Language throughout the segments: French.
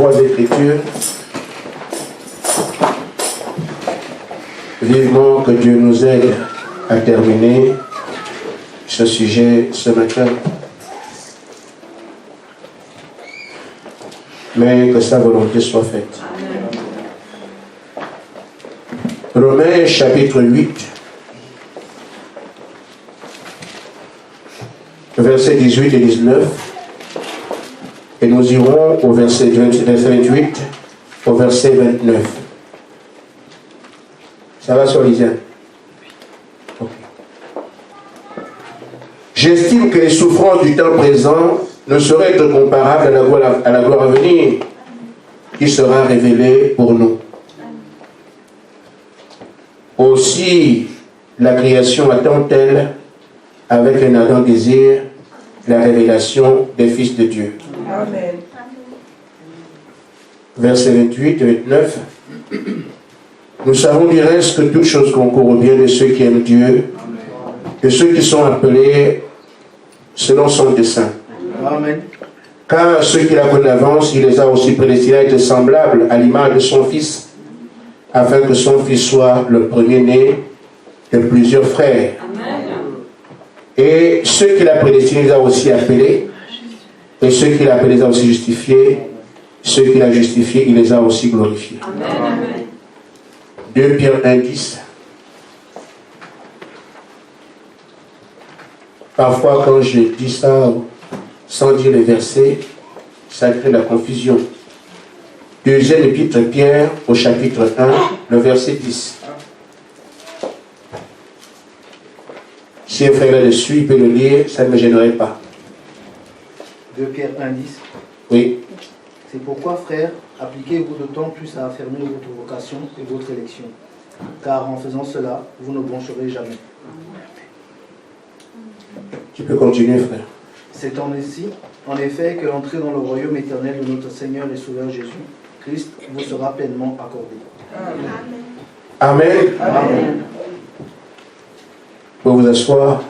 trois Écritures. Vivement que Dieu nous aide à terminer ce sujet ce matin. Mais que sa volonté soit faite. Romains chapitre 8, versets 18 et 19. Et nous irons au verset 28 au verset 29. Ça va, Solizien? Okay. J'estime que les souffrances du temps présent ne sauraient être comparables à la gloire à venir qui sera révélée pour nous. Aussi, la création attend-elle avec un ardent désir la révélation des fils de Dieu. Amen. Versets 28 et 29. Nous savons du reste que toutes choses concourent au bien de ceux qui aiment Dieu, de ceux qui sont appelés selon son dessein. Amen. Car ceux qui la connaissent d'avance, il les a aussi prédestinés à être semblables à l'image de son Fils, afin que son Fils soit le premier-né de plusieurs frères. Amen. Et ceux qui l'a prédestiné, les a aussi appelés, et ceux qui l'a appelé, les a aussi justifiés, ceux qui l'a justifié, il les a aussi glorifiés. Amen. 2 Pierre 1,10. Parfois, quand je dis ça sans dire les versets, ça crée la confusion. Deuxième épître Pierre, au chapitre 1, le verset 10. Si un frère là-dessus, il peut le lire, ça ne me gênerait pas. 2 Pierre 1,10. Oui. C'est pourquoi, frères, appliquez-vous d'autant plus à affirmer votre vocation et votre élection. Car en faisant cela, vous ne broncherez jamais. Tu peux continuer, frère. C'est en effet que l'entrée dans le royaume éternel de notre Seigneur et Sauveur Jésus-Christ vous sera pleinement accordée. Amen. Amen. Amen. Vous pouvez vous asseoir.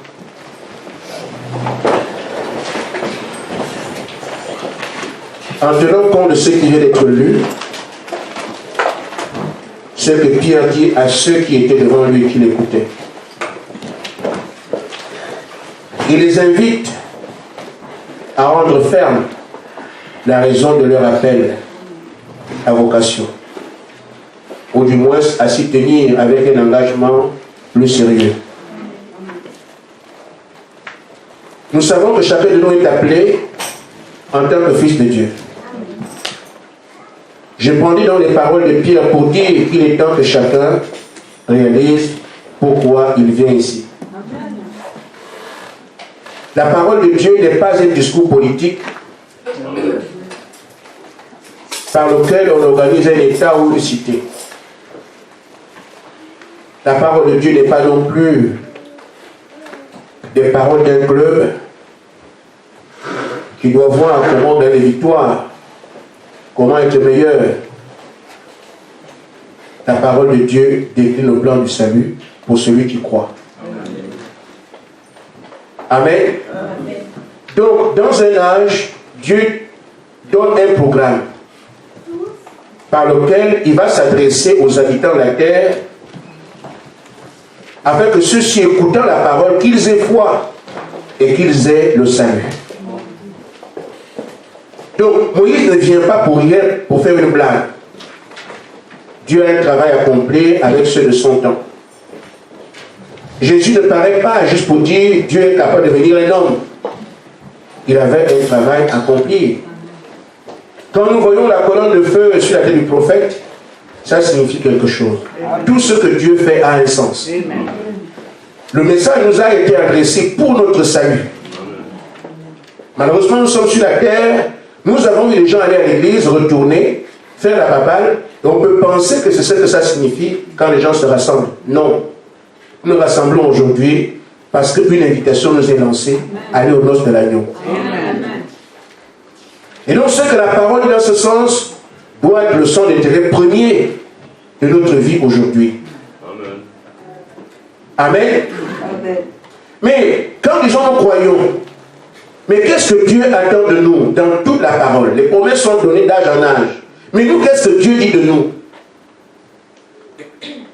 En tenant compte de ce qui vient d'être lu, ce que Pierre dit à ceux qui étaient devant lui et qui l'écoutaient. Il les invite à rendre ferme la raison de leur appel à vocation, ou du moins à s'y tenir avec un engagement plus sérieux. Nous savons que chacun de nous est appelé en tant que fils de Dieu. Je prendrai dans les paroles de Pierre pour dire qu'il est temps que chacun réalise pourquoi il vient ici. La parole de Dieu n'est pas un discours politique par lequel on organise un État ou une cité. La parole de Dieu n'est pas non plus des paroles d'un club qui doit voir comment gagner les victoires, comment être meilleur. La parole de Dieu décline le plan du salut pour celui qui croit. Amen. Amen. Donc, dans un âge, Dieu donne un programme par lequel il va s'adresser aux habitants de la terre afin que ceux-ci, écoutant la parole, qu'ils aient foi et qu'ils aient le salut. Donc, Moïse ne vient pas pour rien, pour faire une blague. Dieu a un travail à accomplir avec ceux de son temps. Jésus ne paraît pas juste pour dire Dieu est capable de devenir un homme. Il avait un travail à accomplir. Quand nous voyons la colonne de feu sur la tête du prophète, ça signifie quelque chose. Tout ce que Dieu fait a un sens. Le message nous a été adressé pour notre salut. Malheureusement, nous sommes sur la terre. Nous avons vu les gens aller à l'église, retourner, faire la papale, et on peut penser que c'est ce que ça signifie quand les gens se rassemblent. Non. Nous nous rassemblons aujourd'hui parce qu'une invitation nous est lancée à aller aux noces de l'agneau. Et donc, ce que la parole dit dans ce sens doit être le centre d'intérêt premier de notre vie aujourd'hui. Amen. Amen. Mais quand disons nous croyons, mais qu'est-ce que Dieu attend de nous dans toute la parole? Les promesses sont données d'âge en âge. Mais nous, qu'est-ce que Dieu dit de nous?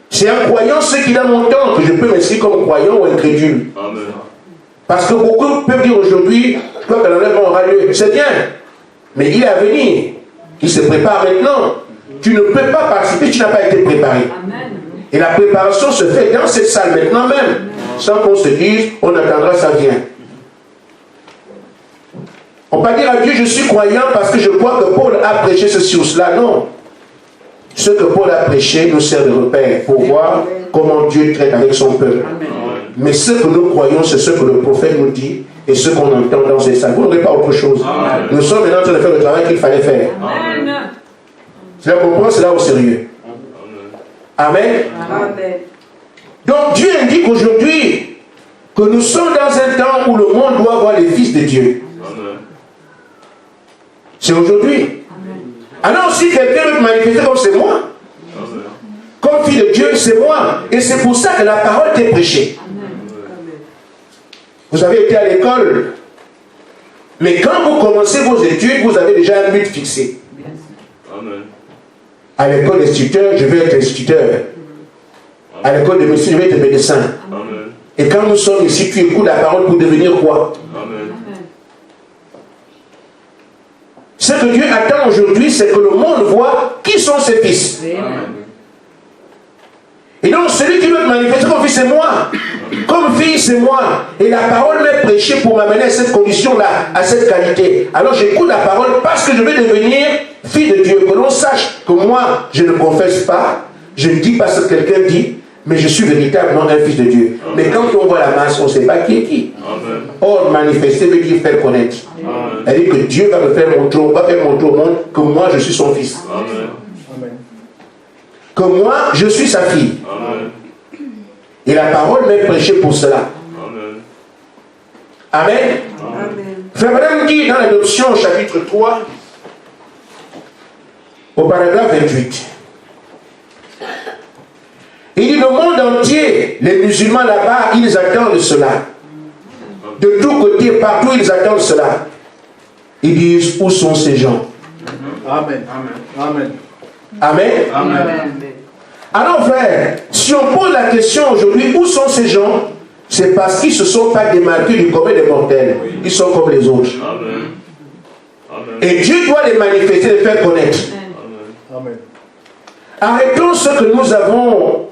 C'est un croyant, ce qu'il a mon temps, que je peux m'inscrire comme croyant ou incrédule. Amen. Parce que beaucoup peuvent dire aujourd'hui, quoi que l'enlèvement aura lieu, c'est bien, mais il est à venir. Il se prépare maintenant. Tu ne peux pas participer, tu n'as pas été préparé. Amen. Et la préparation se fait dans cette salle maintenant même, sans qu'on se dise, on attendra, ça vient. On ne peut pas dire à Dieu, je suis croyant parce que je crois que Paul a prêché ceci ou cela. Non. Ce que Paul a prêché nous sert de repère pour voir comment Dieu traite avec son peuple. Mais ce que nous croyons, c'est ce que le prophète nous dit et ce qu'on entend dans ces salles. Vous n'aurez pas autre chose. Amen. Nous sommes maintenant en train de faire le travail qu'il fallait faire. C'est là qu'on prend cela au sérieux. Amen. Amen. Donc Dieu indique aujourd'hui que nous sommes dans un temps où le monde doit voir les fils de Dieu. C'est aujourd'hui. Alors si quelqu'un veut manifester comme c'est moi, comme fille de Dieu, c'est moi. Et c'est pour ça que la parole t'est prêchée. Vous avez été à l'école, mais quand vous commencez vos études, vous avez déjà un but fixé. À l'école d'instituteur, je vais être instituteur. À l'école de médecine, je vais être médecin. Et quand nous sommes ici, tu écoutes la parole pour devenir quoi? Ce que Dieu attend aujourd'hui, c'est que le monde voit qui sont ses fils. Amen. Et donc, celui qui veut manifester comme fils, c'est moi. Comme fille, c'est moi. Et la parole m'est prêchée pour m'amener à cette condition-là, à cette qualité. Alors, j'écoute la parole parce que je vais devenir fille de Dieu. Que l'on sache que moi, je ne confesse pas, je ne dis pas ce que quelqu'un dit, mais je suis véritablement un fils de Dieu. Amen. Mais quand on voit la masse, on ne sait pas qui est qui. Amen. Or, manifester veut dire faire connaître. C'est-à-dire que Dieu va me faire montrer, va faire montrer au monde que moi, je suis son fils. Amen. Que moi, je suis sa fille. Amen. Et la parole m'est prêchée pour cela. Amen. Amen. Amen. Frère Madame dit dans l'adoption, chapitre 3, au paragraphe 28. Il dit, le monde entier, les musulmans là-bas, ils attendent cela. De tous côtés, partout, ils attendent cela. Ils disent, où sont ces gens? Amen. Amen. Amen. Amen. Alors, frère, si on pose la question aujourd'hui, où sont ces gens? C'est parce qu'ils ne se sont pas démarqués du commun des mortels. Ils sont comme les autres. Amen. Amen. Et Dieu doit les manifester, les faire connaître. Amen. Arrêtons ce que nous avons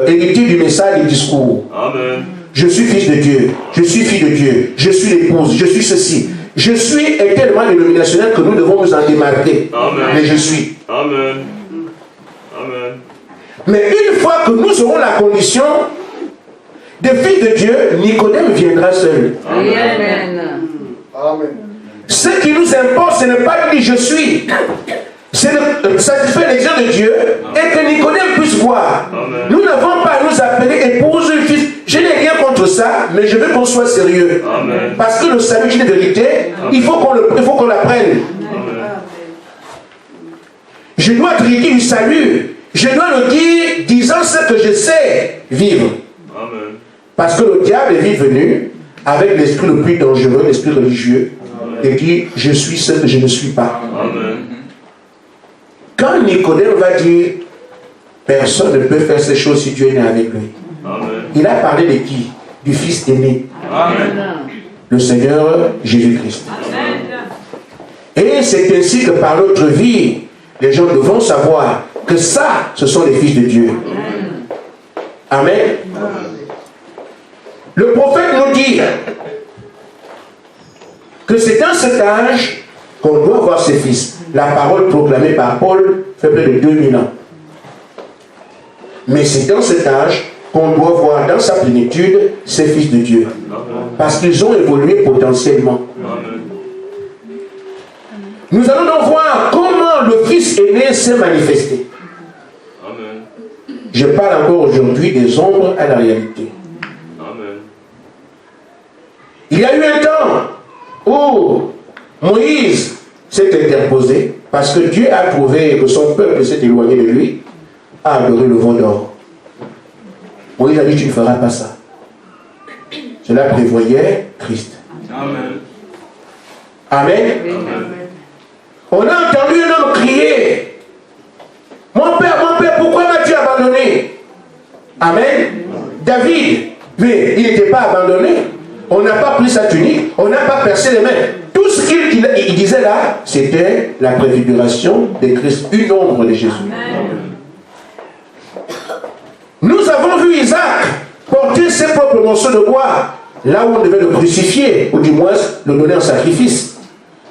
hérité du message du discours. Amen. Je suis fils de Dieu, je suis fille de Dieu, je suis l'épouse, je suis ceci. Je suis est tellement dénominationnel que nous devons nous en démarquer. Amen. Mais je suis. Amen. Amen. Mais une fois que nous aurons la condition de fils de Dieu, Nicodème viendra seul. Amen. Amen. Ce qui nous importe, ce n'est pas de dire je suis. C'est de satisfaire les gens de Dieu et que Nicodème puisse voir. Amen. Nous n'avons pas à nous appeler épouse ou fils. Je n'ai rien contre ça, mais je veux qu'on soit sérieux. Amen. Parce que le salut est une vérité, il faut qu'on l'apprenne. Je dois traiter du salut. Je dois le dire disant ce que je sais vivre. Amen. Parce que le diable est venu avec l'esprit le plus dangereux, l'esprit religieux, et dit je suis ce que je ne suis pas. Amen. Quand Nicodème va dire personne ne peut faire ces choses si Dieu n'est avec lui. Amen. Il a parlé de qui? Du Fils aimé. Amen. Le Seigneur Jésus-Christ. Et c'est ainsi que par notre vie, les gens devront savoir que ça, ce sont les fils de Dieu. Amen. Amen. Le prophète nous dit que c'est dans cet âge qu'on doit voir ses fils. La parole proclamée par Paul fait près de 2000 ans. Mais c'est dans cet âge qu'on doit voir dans sa plénitude ses fils de Dieu. Parce qu'ils ont évolué potentiellement. Nous allons donc voir comment le Fils aîné s'est manifesté. Je parle encore aujourd'hui des ombres à la réalité. Il y a eu un temps où Moïse s'est interposé parce que Dieu a trouvé que son peuple s'est éloigné de lui, a adoré le veau d'or. Moïse a dit, tu ne feras pas ça. Cela prévoyait Christ. Amen. Amen. Amen. On a entendu un homme crier Mon père, pourquoi m'as-tu abandonné? Amen. David, mais il n'était pas abandonné. On n'a pas pris sa tunique, on n'a pas percé les mains. Tout ce qu'il disait là, c'était la préfiguration de Christ, une ombre de Jésus. Amen. Nous avons vu Isaac porter ses propres morceaux de bois, là où on devait le crucifier, ou du moins le donner en sacrifice.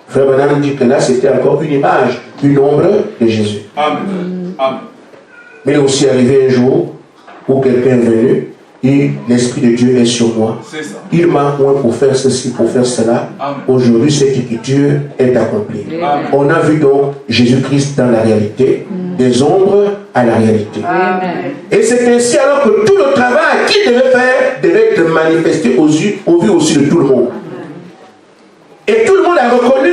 Frère Branham dit que là, c'était encore une image, une ombre de Jésus. Amen. Amen. Mais il est aussi arrivé un jour où quelqu'un est venu et l'Esprit de Dieu est sur moi. Il m'a oint pour faire ceci, pour faire cela. Aujourd'hui, cette écriture est accomplie. Amen. On a vu donc Jésus-Christ dans la réalité, des ombres à la réalité. Amen. Et c'est ainsi alors que tout le travail qu'il devait faire devait être manifesté au vu aussi de tout le monde. Et tout le monde a reconnu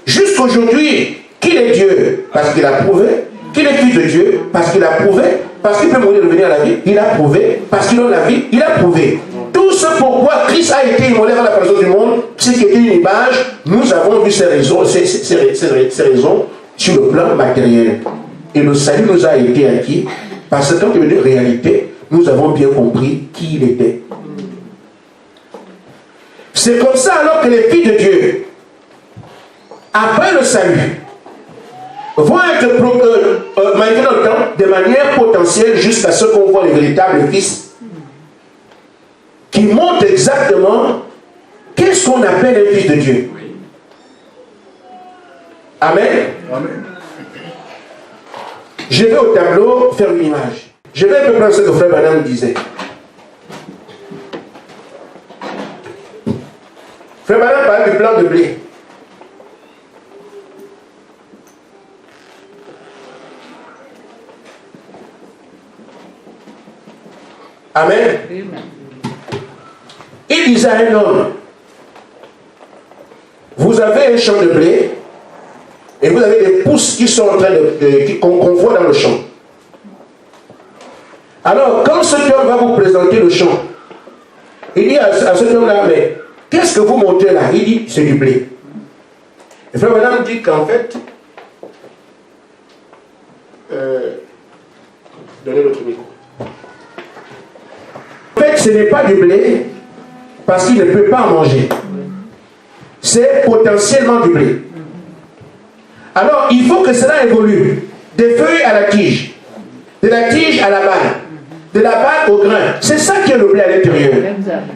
jusqu'aujourd'hui qu'il est Dieu parce qu'il a prouvé, qu'il est fils de Dieu parce qu'il a prouvé, parce qu'il peut mourir et revenir à la vie, il a prouvé, parce qu'il donne la vie, il a prouvé. Tout ce pourquoi Christ a été immolé dans la personne du monde, c'est qu'il était une image, nous avons vu ces raisons sur le plan matériel. Et le salut nous a été acquis parce que quand il y a une réalité, nous avons bien compris qui il était. C'est comme ça alors que les filles de Dieu, après le salut, vont être manifestés dans le temps de manière potentielle jusqu'à ce qu'on voit les véritables fils qui montrent exactement qu'est-ce qu'on appelle un fils de Dieu. Amen. Amen. Je vais au tableau faire une image. Je vais un peu prendre ce que Frère Branham disait. Frère Branham parlait du plan de blé. Amen. Amen. Il disait à un homme, vous avez un champ de blé et vous avez des pousses qui sont en train qu'on voit dans le champ. Alors, quand cet homme va vous présenter le champ, il dit à cet homme-là, mais qu'est-ce que vous montrez là? Il dit, c'est du blé. Et Frère Madame dit qu'en fait, donnez l'autre micro. En fait, ce n'est pas du blé parce qu'il ne peut pas en manger. C'est potentiellement du blé. Alors, il faut que cela évolue. Des feuilles à la tige, de la tige à la balle, de la balle au grain. C'est ça qui est le blé à l'intérieur.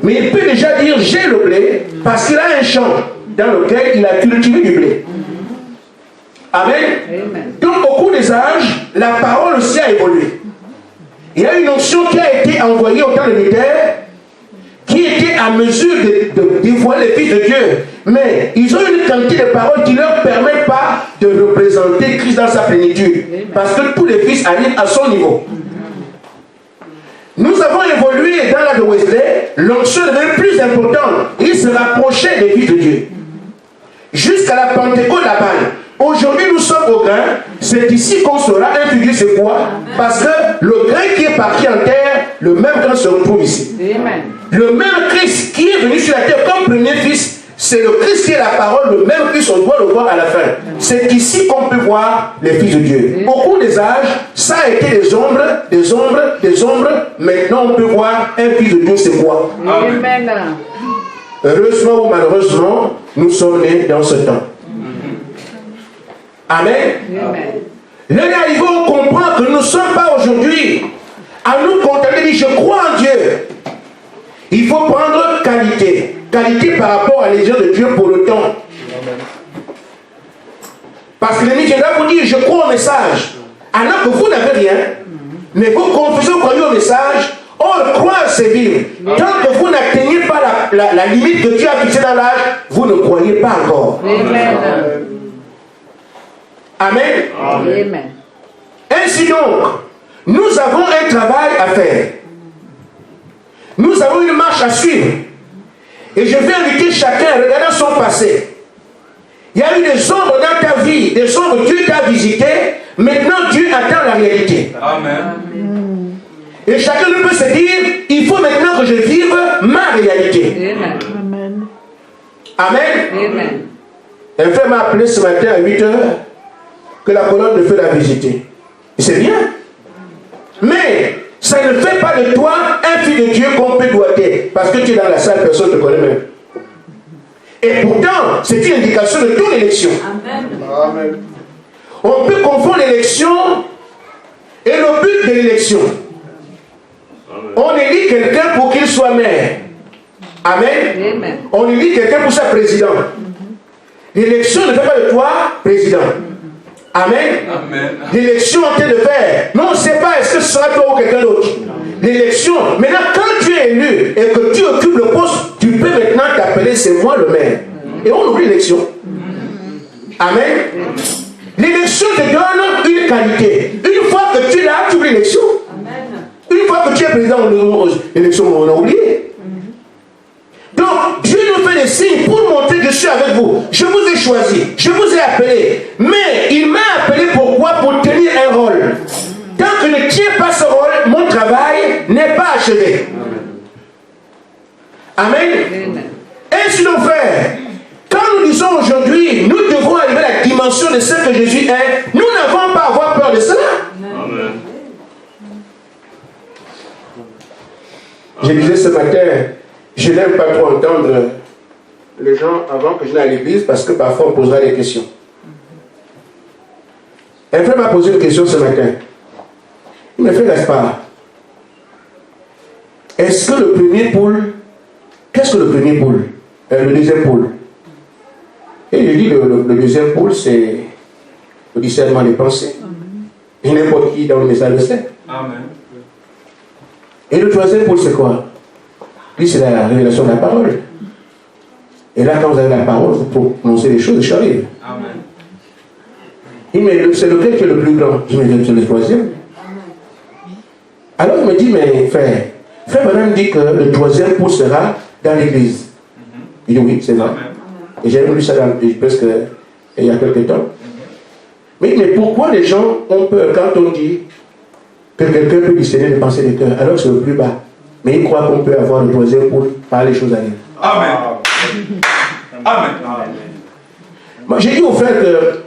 Mais il peut déjà dire j'ai le blé parce qu'il a un champ dans lequel il a cultivé du blé. Amen. Donc, au cours des âges, la parole aussi a évolué. Il y a une notion qui a été envoyée au temps de Luther qui était à mesure de dévoiler les fils de Dieu. Mais ils ont une quantité de paroles qui ne leur permettent pas de représenter Christ dans sa plénitude. Parce que tous les fils arrivent à son niveau. Nous avons évolué dans la de Wesley, l'onction devient plus importante. Il se rapprochait des fils de Dieu. Jusqu'à la Pentecôte de la balle. Aujourd'hui, nous sommes au grain. C'est ici qu'on saura un figure c'est quoi. Parce que le grain qui est parti en terre, le même grain se retrouve ici. Amen. Le même Christ qui est venu sur la terre comme premier fils, c'est le Christ qui est la parole, le même Christ, on doit le voir à la fin. C'est ici qu'on peut voir les fils de Dieu. Au cours des âges, ça a été des ombres, des ombres, des ombres. Maintenant, on peut voir un fils de Dieu, c'est quoi. Amen. Heureusement ou malheureusement, nous sommes nés dans ce temps. Amen. Amen. L'année arrivée, on comprend que nous ne sommes pas aujourd'hui à nous contenter de dire je crois en Dieu. Il faut prendre qualité. Qualité par rapport à l'égard de Dieu pour le temps. Parce que l'ennemi viendra vous dire je crois au message. Alors que vous n'avez rien, mais vous confessez, vous croyez au message. Or, croire c'est vivre. Tant que vous n'atteignez pas la limite que Dieu a fixée dans l'âge, vous ne croyez pas encore. Amen. Amen. Amen. Ainsi donc, nous avons un travail à faire. Nous avons une marche à suivre. Et je vais inviter chacun à regarder son passé. Il y a eu des ombres dans ta vie, des ombres Dieu t'a visité. Maintenant, Dieu attend la réalité. Amen. Et chacun peut se dire, il faut maintenant que je vive ma réalité. Amen. Amen. Amen. Un frère m'a appelé ce matin à 8 h que la colonne de feu l'a visité. C'est bien. Mais ça ne fait pas de toi un fils de Dieu qu'on peut doiter. Parce que tu es dans la salle, personne ne te connaît même. Et pourtant, c'est une indication de ton élection. Amen. On peut confondre l'élection et le but de l'élection. On élit quelqu'un pour qu'il soit maire. Amen. Amen. On élit quelqu'un pour sa président. L'élection ne fait pas de toi président. Amen. Amen. L'élection en train de faire. Non, on ne sait pas est-ce que ce sera toi ou quelqu'un d'autre. L'élection. Maintenant, quand tu es élu et que tu occupes le poste, tu peux maintenant t'appeler c'est moi le maire. Et on oublie l'élection. Amen. L'élection te donne une qualité. Une fois que tu l'as, tu oublies l'élection. Une fois que tu es président, l'élection, on a oublié. Donc, Dieu nous fait des signes pour montrer que je suis avec vous. Je vous ai choisi, je vous ai appelé. Mais il m'a appelé pourquoi? Pour tenir un rôle. Tant que je ne tiens pas ce rôle, mon travail n'est pas achevé. Amen. Ainsi donc, frère, quand nous disons aujourd'hui, nous devons arriver à la dimension de ce que Jésus est, nous n'avons pas à avoir peur de cela. Amen. Je disais ce matin, je n'aime pas trop entendre les gens avant que je n'aille à l'église parce que parfois on posera des questions. Un frère m'a posé une question ce matin. Il m'a fait Gaspard. Est-ce que le premier pôle, qu'est-ce que le premier pôle? Le deuxième pôle. Et je dis le deuxième pôle, c'est le discernement des pensées. Et n'importe qui dans le message le sait. Amen. Et le troisième pôle, c'est quoi? Lui, c'est la révélation de la parole. Et là, quand vous avez la parole, vous pouvez prononcer les choses, ça arrive. Amen. Il me dit, c'est lequel qui est le plus grand? Je me dis, c'est le troisième. Alors il me dit, mais frère Branham dit que le troisième pôle sera dans l'église. Il dit, oui, c'est vrai. Et j'ai lu ça presque il y a quelques temps. Mais pourquoi les gens ont peur quand on dit que quelqu'un peut discerner les pensées des cœurs, alors que c'est le plus bas? Mais ils croient qu'on peut avoir le troisième pour parler les choses à lui. Amen. Amen. Moi, j'ai dit aux frères que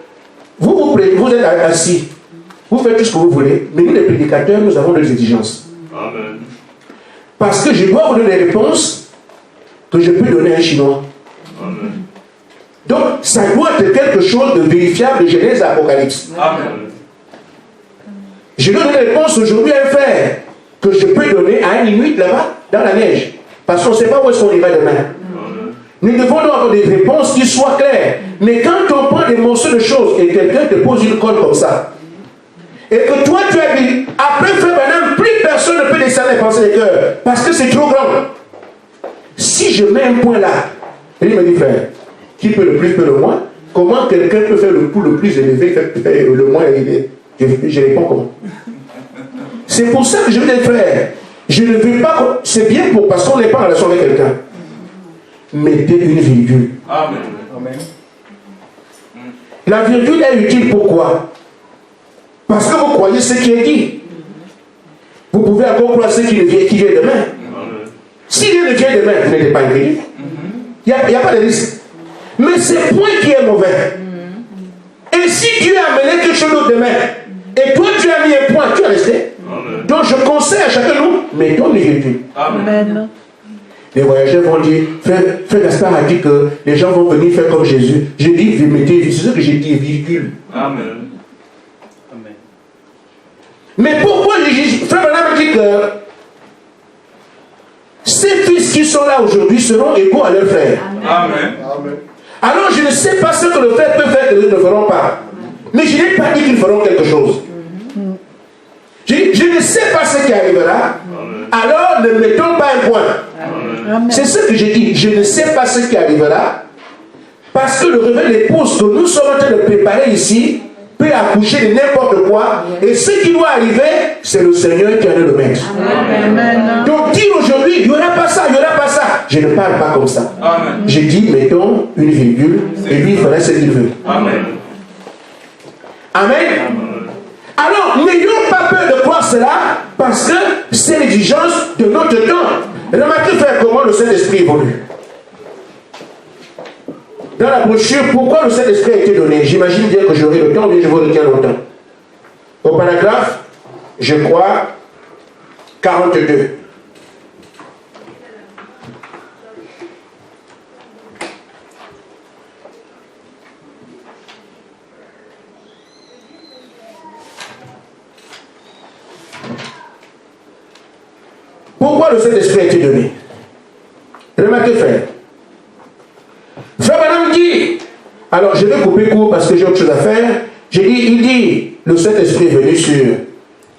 vous êtes assis, vous faites tout ce que vous voulez, mais nous, les prédicateurs, nous avons des exigences. Amen. Parce que je dois vous donner des réponses que je peux donner à un Chinois. Amen. Donc, ça doit être quelque chose de vérifiable de Genèse à Apocalypse. Amen. Je dois donner des réponses aujourd'hui à un frère que je peux donner à un Inuit là-bas, dans la neige. Parce qu'on ne sait pas où est-ce qu'on ira demain. Amen. Nous devons donc avoir des réponses qui soient claires. Mais quand on prend des morceaux de choses et quelqu'un te pose une colle comme ça, et que toi tu as dit, après frère Branham, plus personne ne peut descendre les pensées des cœurs, parce que c'est trop grand. Si je mets un point là, et il me dit, frère, qui peut le plus, peut le moins? Comment quelqu'un peut faire le coup le plus élevé, faire le moins élevé? Je réponds comment? C'est pour ça que je veux dire, frère, je ne veux pas, c'est bien parce qu'on n'est pas en relation avec quelqu'un. Mettez une virgule. Amen. Amen. La virgule est utile pourquoi? Parce que vous croyez ce qui est dit. Vous pouvez encore croire ce qui vient demain. Si Dieu ne vient demain, vous n'êtes pas incrédule. Il n'y a pas de risque. Mais c'est le point qui est mauvais. Et si Dieu a amené quelque chose d'autre demain, et toi tu as mis un point, tu as resté. Amen. Donc je conseille à chacun de nous, mettons une virgule. Amen. Les voyageurs vont dire, frère Gaspard a dit que les gens vont venir faire comme Jésus. Je dis, mettez, c'est ce que j'ai dit, virgule. Amen. Amen. Mais pourquoi frère Branham dit que ces fils qui sont là aujourd'hui seront égaux à leurs frères? Amen. Amen. Alors je ne sais pas ce que le frère peut faire que les ne feront pas. Mais je n'ai pas dit qu'ils feront quelque chose. Je ne sais pas ce qui arrivera. Amen. Alors ne mettons pas un point. Amen. C'est ce que j'ai dit. Je ne sais pas ce qui arrivera. Parce que le réveil d'épouse que nous sommes en train de préparer ici peut accoucher de n'importe quoi. Et ce qui doit arriver, c'est le Seigneur qui en est le maître. Amen. Donc dire aujourd'hui, il n'y aura pas ça, il n'y aura pas ça. Je ne parle pas comme ça. Amen. J'ai dit, mettons une virgule et lui il fera ce qu'il veut. Amen. Amen. Alors, n'ayons pas peur de croire cela, parce que c'est l'exigence de notre temps. Remarquez, frère, comment le Saint-Esprit évolue. Dans la brochure, pourquoi le Saint-Esprit a été donné? J'imagine bien que j'aurai le temps, mais je vous retiens longtemps. au paragraphe, je crois, 42. Pourquoi le Saint-Esprit a été donné? Remarquez, frère. Frère Madame dit, alors je vais couper court parce que j'ai autre chose à faire. Il dit, le Saint-Esprit est venu sur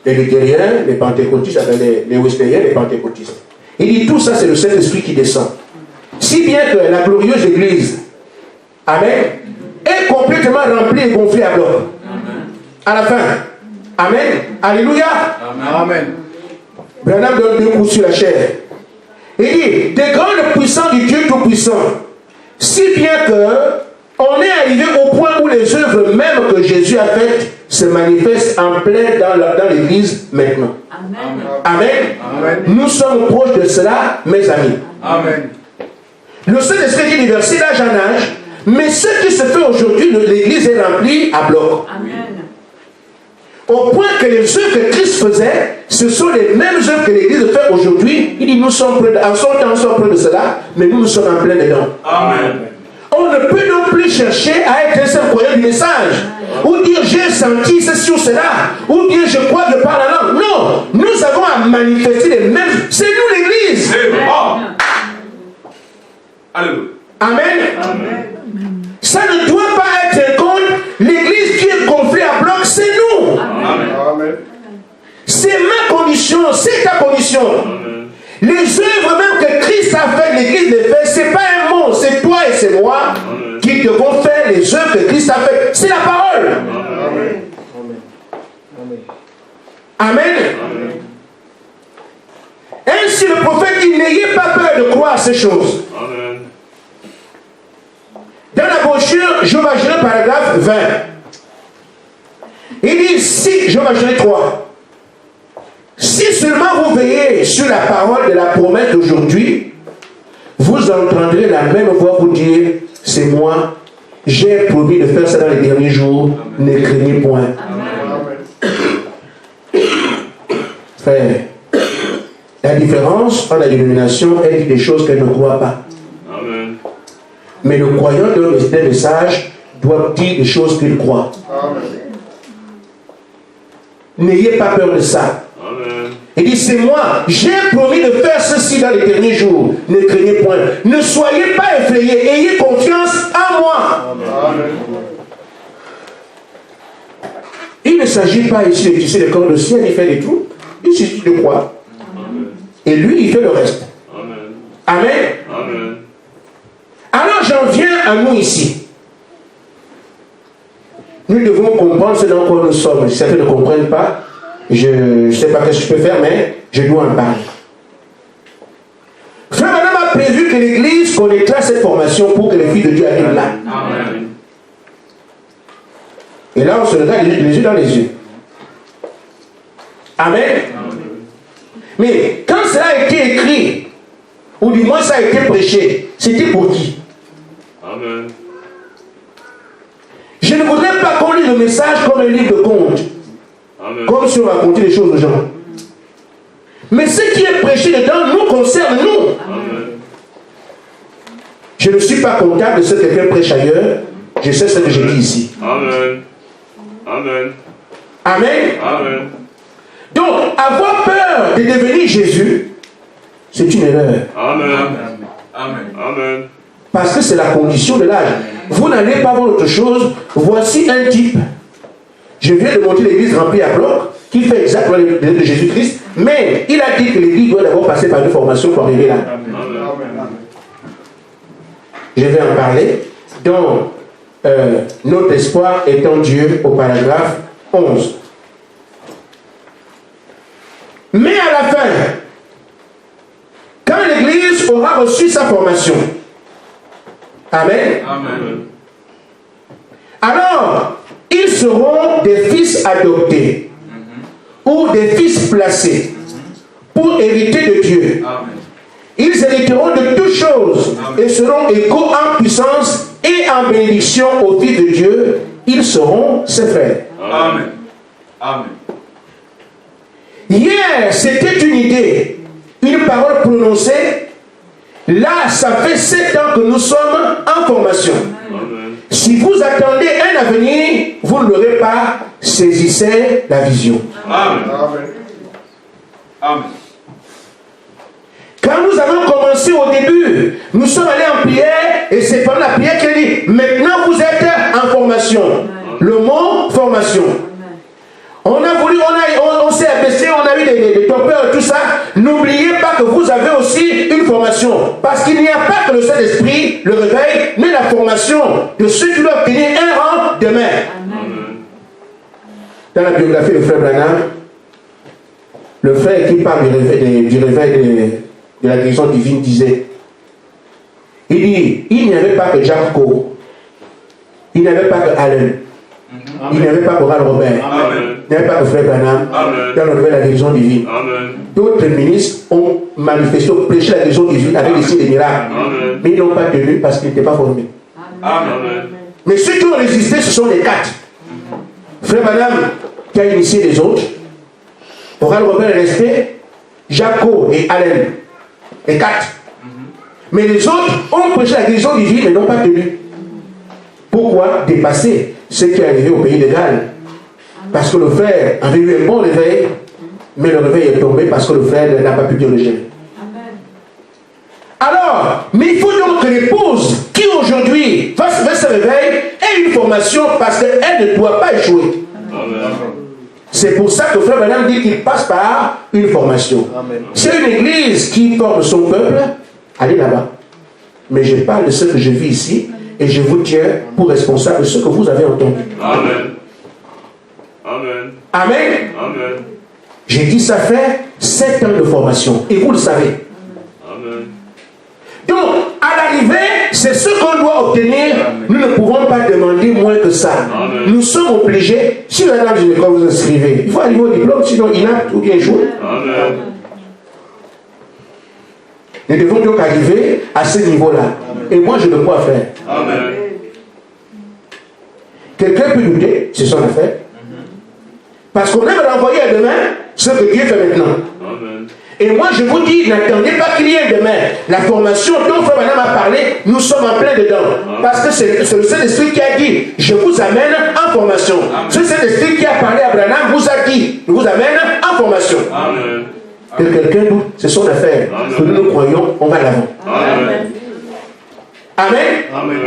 les luthériens, les pentecôtistes, les wesleyens, les pentecôtistes. Il dit, tout ça c'est le Saint-Esprit qui descend. Si bien que la glorieuse Église, amen, est complètement remplie et gonflée à bloc. À la fin. Amen. Alléluia. Amen. Branham donne 2 coups sur la chair. Il dit, des grandes puissances du Dieu Tout-Puissant, si bien que on est arrivé au point où les œuvres même que Jésus a faites se manifestent en plein dans l'Église maintenant. Amen. Amen. Amen. Nous sommes proches de cela, mes amis. Amen. Le Saint-Esprit dit diversé d'âge en âge, mais ce qui se fait aujourd'hui, l'Église est remplie à bloc. Amen. Au point que les œuvres que Christ faisait, ce sont les mêmes œuvres que l'Église fait aujourd'hui. Il dit, nous sommes près en son temps, nous sommes près de cela, mais nous sommes en plein dedans. Amen. On ne peut non plus chercher à être un seul croyant du message. Ou dire, j'ai senti ceci ou cela. Ou dire, je crois que par la langue. Non, nous avons à manifester les mêmes. C'est nous l'Église. Alléluia. Amen. Amen. Ça ne doit pas être un compte. L'Église qui est gonflée à bloc, c'est nous. Amen. C'est ma condition, c'est ta condition. Amen. Les œuvres même que Christ a fait, l'Église les fait, c'est pas un mot, c'est toi et c'est moi. Amen. Qui devons faire les œuvres que Christ a fait. C'est la parole. Amen. Amen. Amen. Ainsi le prophète dit, n'ayez pas peur de croire ces choses. Amen. Dans la brochure, Job Agiré, paragraphe 20. Il dit, si, Job Agiré 3, si seulement vous veillez sur la parole de la promesse d'aujourd'hui, vous entendrez la même voix vous dire, c'est moi, j'ai promis de faire ça dans les derniers jours, ne craignez point. Amen. Frère, la différence entre la dénomination, elle dit des choses qu'elle ne croit pas. Amen. Mais le croyant d'un message doit dire des choses qu'il croit. N'ayez pas peur de ça. Amen. Il dit, c'est moi, j'ai promis de faire ceci dans les derniers jours. Ne craignez point. Ne soyez pas effrayés. Ayez confiance en moi. Amen. Il ne s'agit pas ici de tisser le corps de ciel, il fait des trous. Il suffit de croire. Amen. Et lui, il fait le reste. Amen. Amen. Amen. Alors j'en viens à nous ici. Nous devons comprendre ce dans quoi nous sommes. Si certains ne comprennent pas, je ne sais pas ce que je peux faire, mais je dois en parler. Frère Madame a prévu que l'Église connaîtra cette formation pour que les filles de Dieu arrivent là. Amen. Et là, on se regarde les yeux dans les yeux. Amen. Amen. Mais quand cela a été écrit, ou du moins ça a été prêché, c'était pour qui? Amen. Je ne voudrais pas qu'on lit le message comme un livre de contes. Amen. Comme si on racontait les choses aux gens. Mais ce qui est prêché dedans nous concerne nous. Amen. Je ne suis pas comptable de ce que quelqu'un prêche ailleurs. Je sais ce que je dis ici. Amen. Amen. Amen. Amen. Donc, avoir peur de devenir Jésus, c'est une erreur. Amen. Amen. Amen. Parce que c'est la condition de l'âge. Vous n'allez pas voir autre chose. Voici un type. Je viens de montrer l'église remplie à bloc, qui fait exactement le de Jésus-Christ, mais il a dit que l'église doit d'abord passer par une formation pour arriver là. Amen. Je vais en parler. Donc, notre espoir est en Dieu au paragraphe 11. Mais à la fin, quand l'église aura reçu sa formation, Amen. Amen. Alors, ils seront des fils adoptés ou des fils placés pour hériter de Dieu. Amen. Ils hériteront de toutes choses et seront égaux en puissance et en bénédiction au Fils de Dieu. Ils seront ses frères. Amen. Amen. Hier, c'était une idée, une parole prononcée. Là, ça fait 7 ans que nous sommes en formation. Amen. Si vous attendez un avenir, vous ne l'aurez pas. Saisissez la vision. Amen. Amen. Amen. Quand nous avons commencé au début, nous sommes allés en prière et c'est pendant la prière qu'il dit maintenant vous êtes en formation. Amen. Le mot formation. Amen. On a voulu, on s'est abaissé, on a eu des torpeurs et tout ça. N'oubliez pas que vous avez aussi une formation. Parce qu'il n'y a pas que le Saint-Esprit, le réveil, mais la formation de ceux qui doivent obtenir un rang demain. Amen. Dans la biographie de frère Branham, le frère qui parle du réveil de la guérison divine disait, il dit, il n'y avait pas que Jacques Co, il n'y avait pas que Allen, il n'y avait pas que Oral Robert, il n'y avait pas que frère Branham dans le réveil de la guérison divine. D'autres ministres ont manifesté, ont prêché la guérison divine avec des signes et des miracles, mais ils n'ont pas tenu parce qu'ils n'étaient pas formés. Mais ceux qui ont résisté, ce sont les 4. Frère Branham qui a initié les autres, Oral Robert est resté, Jaco et Allen, les 4. Mais les autres ont prêché la guérison divine mais n'ont pas tenu. Pourquoi dépasser ce qui est arrivé au pays de Galles? Parce que le frère avait eu un bon réveil, mais le réveil est tombé parce que le frère n'a pas pu dire le jeûne. Alors, mais il faut donc que l'épouse qui aujourd'hui va se réveiller ait une formation parce qu'elle ne doit pas échouer. Amen. C'est pour ça que frère Branham dit qu'il passe par une formation. C'est une église qui forme son peuple, allez là-bas. Mais je parle de ce que je vis ici et je vous tiens pour responsable de ce que vous avez entendu. Amen. Amen. Amen. Amen. J'ai dit ça fait 7 ans de formation et vous le savez. Amen. Donc, à l'arrivée, c'est ce qu'on doit obtenir. Amen. Nous ne pouvons pas demander moins que ça. Amen. Nous sommes obligés. Si vous allez dans une école, vous inscrivez. Il faut arriver au diplôme, sinon inapte ou bien jouer. Amen. Nous devons donc arriver à ce niveau-là. Et moi, je ne peux pas faire. Amen. Quelqu'un peut douter, c'est son affaire. Parce qu'on aime renvoyer à demain ce que Dieu fait maintenant. Amen. Et moi, je vous dis, n'attendez pas qu'il y ait demain. La formation dont Frère Branham a parlé, nous sommes en plein dedans. Parce que c'est le Saint-Esprit qui a dit, je vous amène en formation. Ce Saint-Esprit qui a parlé à Branham vous a dit, je vous amène en formation. Amen. Que quelqu'un doute, c'est son affaire. Amen. Que nous croyons, on va l'avant. Amen. Amen. Amen.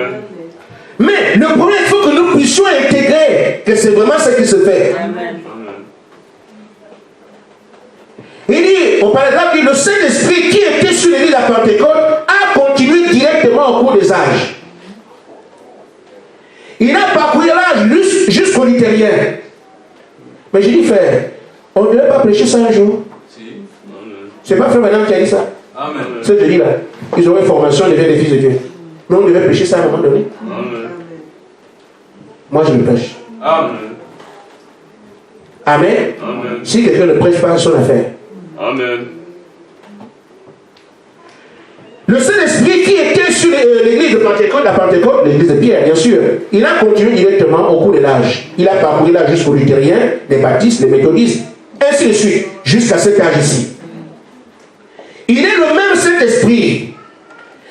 Mais le problème, il faut que nous puissions intégrer que c'est vraiment ce qui se fait. Amen. Il dit, on parle là que le Saint-Esprit qui était sur l'église à Pentecôte a continué directement au cours des âges. Il a parcouru l'âge jusqu'au luthérien. Mais j'ai dit, frère, on ne devait pas prêcher ça un jour. C'est pas Frère Branham qui a dit ça. Amen. Ce que je dis là, ils auraient une formation, ils devaient des fils de Dieu. Mais on devait prêcher ça à un moment donné. Amen. Moi je le prêche. Amen. Amen. Amen. Si quelqu'un ne prêche pas, son affaire. Amen. Le Saint-Esprit qui était sur l'église de Pentecôte, la Pentecôte, l'église de Pierre, bien sûr, il a continué directement au cours de l'âge. Il a parcouru l'âge jusqu'aux luthériens, les baptistes, les méthodistes, ainsi de suite, jusqu'à cet âge ici. Il est le même Saint-Esprit.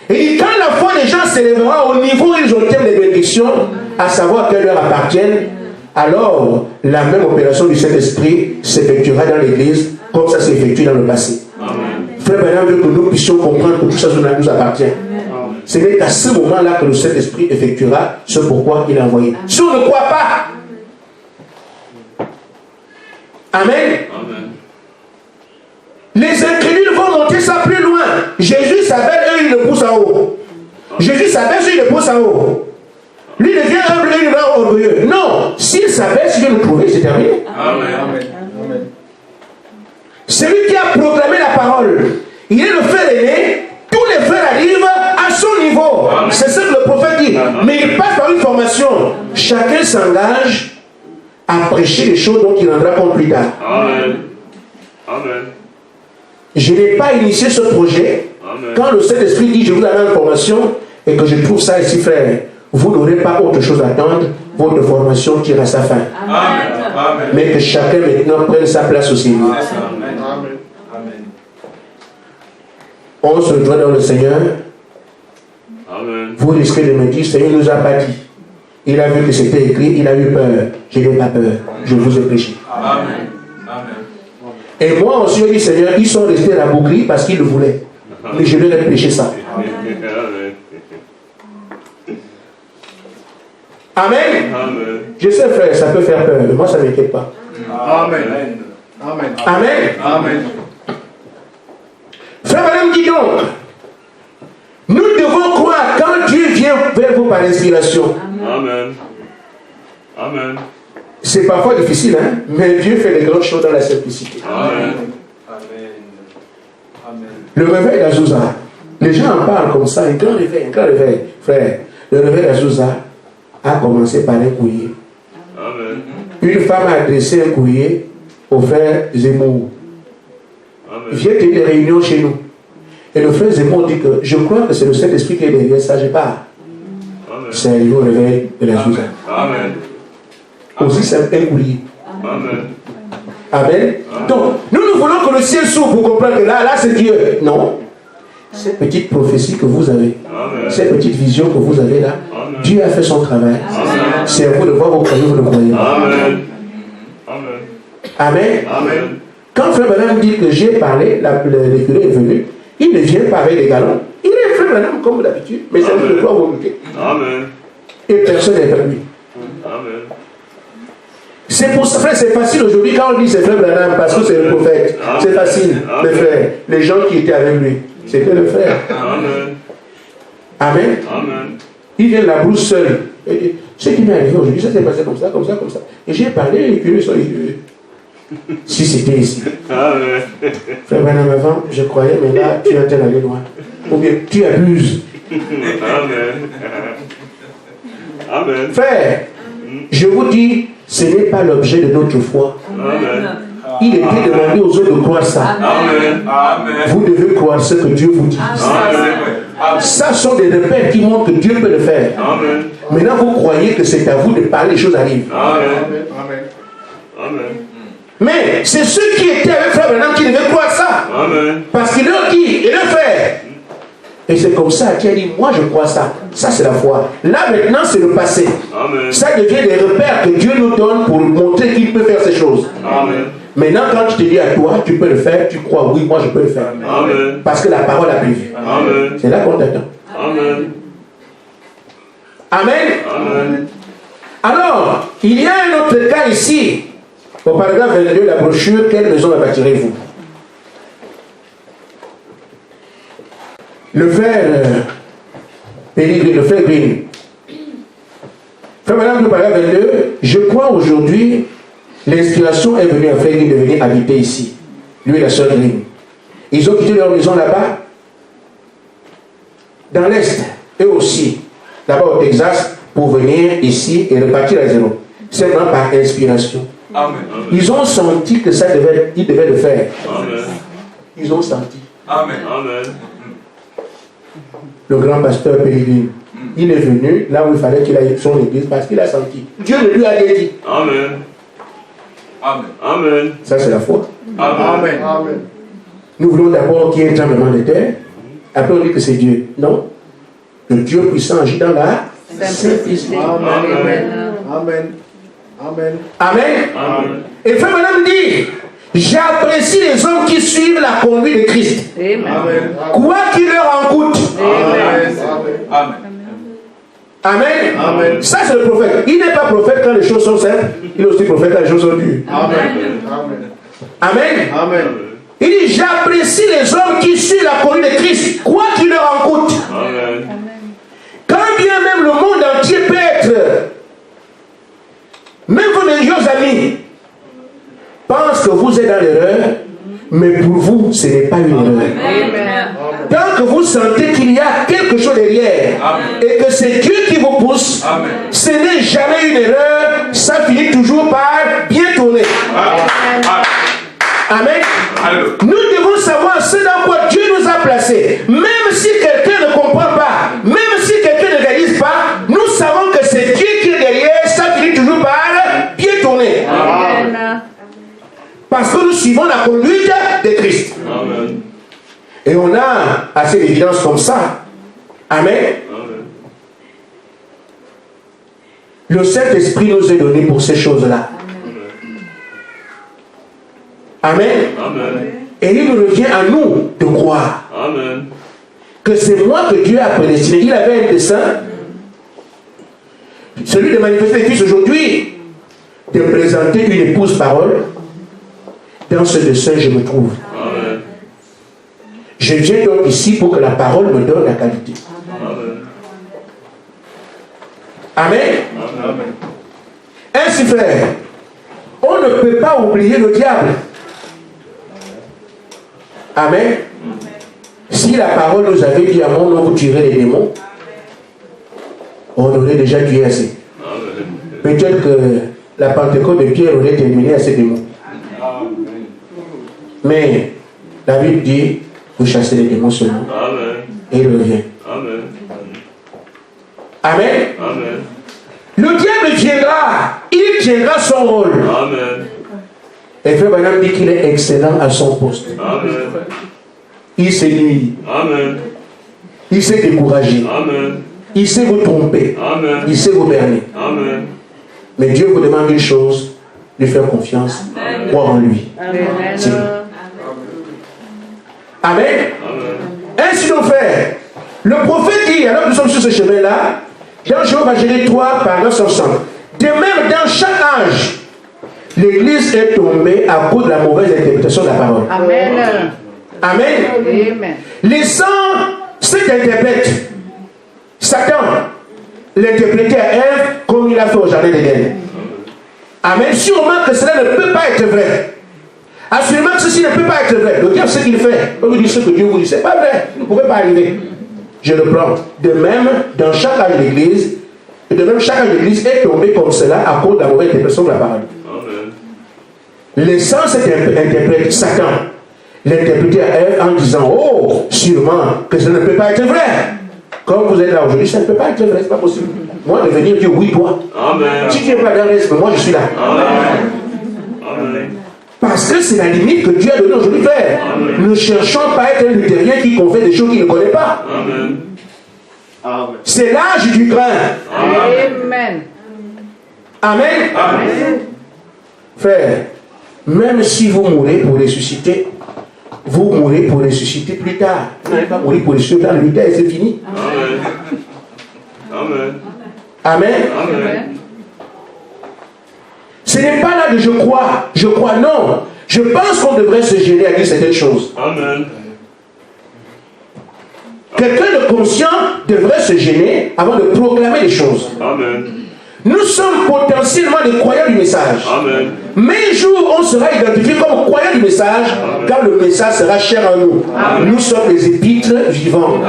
Et quand la foi des gens s'élèvera au niveau où ils obtiennent les bénédictions, à savoir qu'elles leur appartiennent, alors la même opération du Saint-Esprit s'effectuera dans l'église comme ça s'est effectué dans le passé. Amen. Frère Branham veut que nous puissions comprendre que tout ça nous appartient. Ce n'est qu'à ce moment-là que le Saint-Esprit effectuera ce pourquoi il a envoyé. Si on ne croit pas, Amen. Amen. Les incrédules vont monter ça plus loin. Jésus s'appelle, eux ils le poussent en haut. Jésus s'appelle, eux ils le poussent en haut. Lui devient humble et il devient orgueilleux. Non, s'il s'appelle, si Dieu le trouve, c'est terminé. Amen. Amen. Amen. Celui qui a proclamé la parole, il est le frère aîné. Tous les frères arrivent à son niveau. C'est ce que le prophète dit. Mais il passe par une formation. Chacun s'engage à prêcher les choses dont il rendra compte plus tard. Amen. Amen. Je n'ai pas initié ce projet. Amen. Quand le Saint-Esprit dit je vous amène une formation et que je trouve ça ici, frère, vous n'aurez pas autre chose à attendre. votre formation tire à sa fin. Amen. Mais que chacun maintenant prenne sa place au Seigneur. Amen. On se doit dans le Seigneur. Amen. Vous risquez de me dire, Seigneur nous a pas dit. Il a vu que c'était écrit, il a eu peur. Je n'ai pas peur. Je vous ai prêché. Amen. Et moi aussi, je dis, Seigneur, ils sont restés à la bouclie parce qu'ils le voulaient. Mais je leur ai prêché ça. Amen. Amen. Je sais, frère, ça peut faire peur, mais moi, ça ne m'inquiète pas. Amen. Amen. Amen. Frère, madame, dis donc, nous devons croire quand Dieu vient vers vous par inspiration. Amen. Amen. C'est parfois difficile, hein, mais Dieu fait des grandes choses dans la simplicité. Amen. Le réveil d'Azusa, les gens en parlent comme ça, un grand réveil, frère. Le réveil d'Azusa a commencé par un courrier. Amen. Une femme a adressé un courrier au frère Zemmour. Il vient qu'il y ait des réunions chez nous. Et le frère Zemmour dit que je crois que c'est le Saint-Esprit qui est derrière ça, je pars. C'est le réveil de l'Azusa. Amen. Aussi c'est un courrier. Amen. Amen. Donc, nous voulons que le ciel s'ouvre pour comprendre que là c'est Dieu. Non. Ces petites prophéties que vous avez, ces petites visions que vous avez là, Dieu a fait son travail. C'est à vous de voir, vous croyez, vous ne croyez pas. Amen. Amen. Amen. Quand frère Branham dit que j'ai parlé, l'écureuil est venu, il ne vient pas avec des galons. Il est frère Branham comme d'habitude, mais c'est vous de voir vous moquer. Amen. Et personne n'est permis. Amen. C'est pour ça, frère, c'est facile aujourd'hui quand on dit c'est frère Branham parce que c'est le prophète. C'est facile, mes frères. Les gens qui étaient avec lui, c'était le frère. Amen. Amen. Amen. Il vient de la brousse seul. Et ce qui m'est arrivé aujourd'hui, ça s'est passé comme ça, comme ça, comme ça. Et j'ai parlé, les curés sont les si c'était ici. Amen. Frère Branham, avant, je croyais, mais là, tu es en train d'aller loin. Ou bien, tu abuses. Amen. Amen. Frère, je vous dis, ce n'est pas l'objet de notre foi. Amen. Il était demandé aux autres de croire ça. Amen. Amen. Vous devez croire ce que Dieu vous dit. Amen. Ça sont des repères qui montrent que Dieu peut le faire. Amen. Maintenant, vous croyez que c'est à vous de parler, les choses arrivent. Amen. Amen. Mais c'est ceux qui étaient avec Frère Branham qui devaient croire ça. Amen. Parce qu'il leur dit et leur fait. Et c'est comme ça qu'il a dit, moi je crois ça. Ça c'est la foi. Là maintenant c'est le passé. Amen. Ça devient des repères que Dieu nous donne pour montrer qu'il peut faire ces choses. Amen. Maintenant quand je te dis à toi, tu peux le faire, tu crois, oui, moi je peux le faire. Amen. Parce que la parole a prévu. Amen. C'est là qu'on t'attend. Amen. Amen. Amen. Alors, il y a un autre cas ici. Au paragraphe 22, la brochure, quelle maison la bâtirez-vous? Le frère Péligre, le frère Green. Frère Madame, le paragraphe 22, je crois aujourd'hui, l'inspiration est venue à frère Green de venir habiter ici. Lui et la sœur Green. Ils ont quitté leur maison là-bas, dans l'Est, eux aussi, là-bas au Texas, pour venir ici et repartir à zéro. C'est vraiment par inspiration. Amen. Ils ont senti que ils devaient le faire. Amen. Ils ont senti. Amen. Amen. Le grand pasteur Pélégrine, il est venu là où il fallait qu'il aille son église parce qu'il a senti. Dieu le lui a dit. Amen. Amen. Amen. Ça c'est la foi. Amen. Amen. Nous voulons d'abord qu'il y ait un tremblement de terre. Après on dit que c'est Dieu. Non. Le Dieu puissant agit dans la simplicité. Amen. Amen. Amen. Amen. Amen. Amen. Et frère Madame dit, j'apprécie les hommes qui suivent la conduite de Christ. Amen. Quoi qu'il leur en coûte. Amen. Amen. Amen. Amen. Ça c'est le prophète. Il n'est pas prophète quand les choses sont simples. Il est aussi prophète quand les choses sont dures. Amen. Amen. Amen. Il dit, j'apprécie les hommes qui suivent la conduite de Christ, quoi qu'il leur en coûte. Amen. Quand bien même le monde entier peut être, même vos religieux amis, pensent que vous êtes dans l'erreur, mais pour vous, ce n'est pas une erreur. Tant que vous sentez qu'il y a quelque chose derrière, et que c'est Dieu qui vous pousse, ce n'est jamais une erreur, ça finit toujours par bien tourner. Amen. Nous devons savoir ce dans quoi Dieu nous a placés. Même si quelqu'un ne comprend pas, même si quelqu'un ne réalise pas, nous savons que c'est Dieu qui est derrière, ça suivons la conduite de Christ. Amen. Et on a assez d'évidence comme ça. Amen. Amen. Le Saint-Esprit nous est donné pour ces choses-là. Amen. Amen. Et il revient à nous de croire Amen. que c'est moi que Dieu a prédestiné. Il avait un dessein, celui de manifester le Fils aujourd'hui, de présenter une épouse parole. Dans ce dessein, je me trouve. Amen. Je viens donc ici pour que la parole me donne la qualité. Amen. Amen. Amen. Ainsi, frère, on ne peut pas oublier le diable. Amen. Si la parole nous avait dit à mon nom, vous tuerez les démons, on aurait déjà tué assez. Peut-être que la Pentecôte de Pierre aurait terminé à ces démons. Mais la Bible dit, vous chassez les démons seulement. Amen. Et il revient. Amen. Amen. Amen. Le diable viendra. Il tiendra son rôle. Amen. Et Frère Branham dit qu'il est excellent à son poste. Amen. Il séduit. Amen. Il sait décourager. Amen. Il sait vous tromper. Amen. Il sait vous berner. Amen. Mais Dieu vous demande une chose, lui faire confiance, croire en lui. Amen. C'est- Amen. Amen. Ainsi donc, frère, le prophète dit, alors que nous sommes sur ce chemin-là, dans Job va gérer 3 paragraphes ensemble. De même, dans chaque âge, l'Église est tombée à cause de la mauvaise interprétation de la parole. Amen. Amen. Amen. Laissant cet interprète, Satan, l'interpréter à Ève comme il a fait au jardin d'Éden. Amen. Sûrement que cela ne peut pas être vrai. Assurément que ceci ne peut pas être vrai. Le diable sait ce qu'il fait. On lui dit ce que Dieu vous dit. C'est pas vrai. Vous ne pouvez pas arriver. Je le prends. De même, dans chaque âge de l'Église, et de même, chaque âge de l'Église est tombé comme cela à cause de la mauvaise interprétation de la parole. Amen. Laissant cet interprète, Satan, l'interpréter à Ève en disant, oh, sûrement que ça ne peut pas être vrai. Comme vous êtes là aujourd'hui, ça ne peut pas être vrai, c'est pas possible. Moi, de venir dire oui, toi. Amen. Si tu n'es pas dans l'Est, moi je suis là. Amen. Amen. Parce que c'est la limite que Dieu a donnée aujourd'hui, frère. Ne cherchons pas à être un luthérien qui confesse des choses qu'il ne connaît pas. Amen. C'est l'âge du grain. Amen. Amen. Amen. Frère, même si vous mourrez pour ressusciter, vous mourrez pour ressusciter plus tard. Vous n'allez pas mourir pour ressusciter dans le lutter et c'est fini. Amen. Amen. Amen. Amen. Ce n'est pas là que je crois, non. Je pense qu'on devrait se gêner à dire certaines choses. Amen. Quelqu'un de conscient devrait se gêner avant de proclamer les choses. Amen. Nous sommes potentiellement des croyants du message. Amen. Mais un jour, on sera identifié comme croyants du message, car le message sera cher en nous. Nous sommes les épîtres vivants.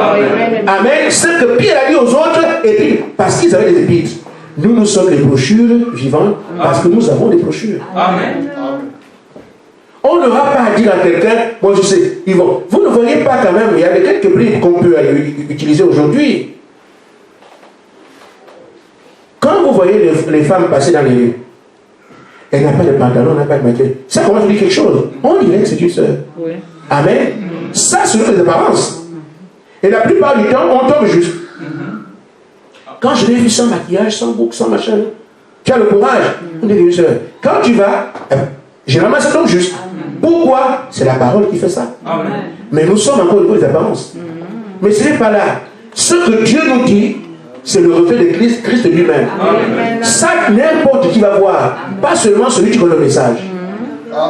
Amen. Ce que Pierre a dit aux autres, épîtres, parce qu'ils avaient des épîtres. Nous sommes les brochures vivantes, parce que nous avons des brochures. Amen. On n'aura pas à dire à quelqu'un, moi je sais, Yvon, vous ne voyez pas quand même, il y a quelques bribes qu'on peut utiliser aujourd'hui. Quand vous voyez les femmes passer dans les rues, elle n'a pas de pantalon, elle n'a pas de maquillage, ça commence à dire quelque chose. On dirait que c'est une sœur. Oui. Amen. Ça, c'est les apparences. Et la plupart du temps, on tombe juste. Quand je l'ai vu sans maquillage, sans boucle, sans machin, tu as le courage. On dit une sœur. Quand tu vas, généralement, ça tombe juste. Pourquoi? C'est la parole qui fait ça. Amen. Mais nous sommes encore au niveau des apparences. Mais ce n'est pas là. Ce que Dieu nous dit, c'est le reflet de Christ lui-même. Ça, n'importe qui va voir. Pas seulement celui qui connaît le message.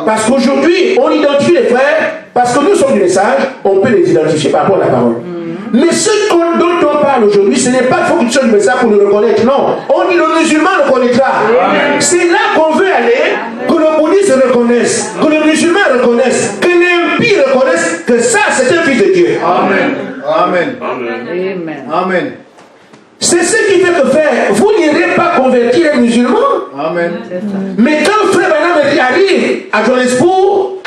Parce qu'aujourd'hui, on identifie les frères, parce que nous sommes du message, on peut les identifier par rapport à la parole. Mais ce dont on parle aujourd'hui, ce n'est pas qu'il faut que tu sois du message pour le reconnaître. Non. On dit le musulman le connaîtra. C'est là qu'on veut aller, que le bouddhiste reconnaisse, que le musulman reconnaisse, que l'impie reconnaisse que ça, c'est un fils de Dieu. Amen. Amen. Amen. Amen. C'est ce qui fait que, frère, vous n'irez pas convertir les musulmans. Amen. Mais quand frère Branham arrive à Johannesburg,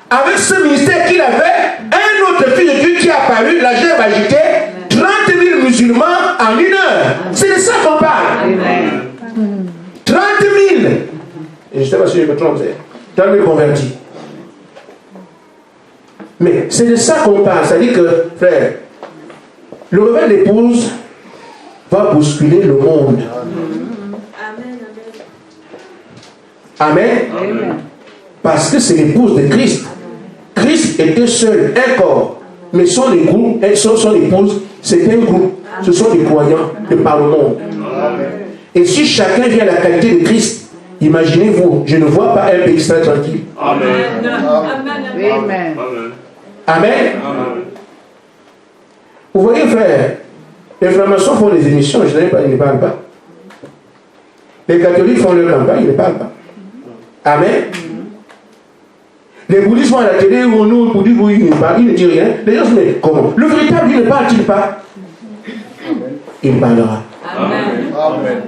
avec ce ministère qu'il avait, un autre fils de Dieu qui est apparu, la gerbe agitée, 30 000 musulmans en 1 heure. C'est de ça qu'on parle. 30 000. Et je ne sais pas si je me trompe, 30 000 convertis. Mais c'est de ça qu'on parle. C'est-à-dire que, frère, le réveil de l'épouse va bousculer le monde. Amen. Amen. Parce que c'est l'épouse de Christ. Christ était seul, un corps. Mais son époux, son épouse, c'est un groupe. Ce sont des croyants de par le monde. Et si chacun vient à la qualité de Christ, imaginez-vous, je ne vois pas un pays très tranquille. Amen. Amen. Amen. Vous voyez, frère, les francs-maçons font des émissions, je ne parle pas. Les catholiques font leur campagne, ils ne parlent pas. Amen. Les bouddhistes vont à la télé où nous, pour dire oui, ils ne disent rien. Les gens se disent, comment? Le véritable, il ne parle-t-il pas? Il parlera. Amen. Amen.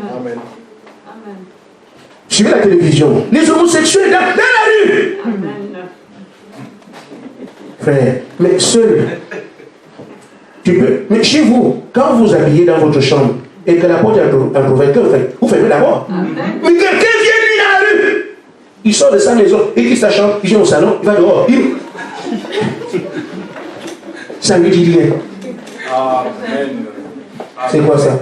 Suivez la télévision. Les homosexuels dans la rue. Frère, mais seul. Tu peux. Mais chez vous, quand vous habillez dans votre chambre et que la porte est entrouverte, vous fermez la porte. Mais quelqu'un vient lui dans la rue. Il sort de sa maison, il quitte sa chambre, il vient au salon, il va dehors. Ça ne lui dit rien. C'est quoi ça?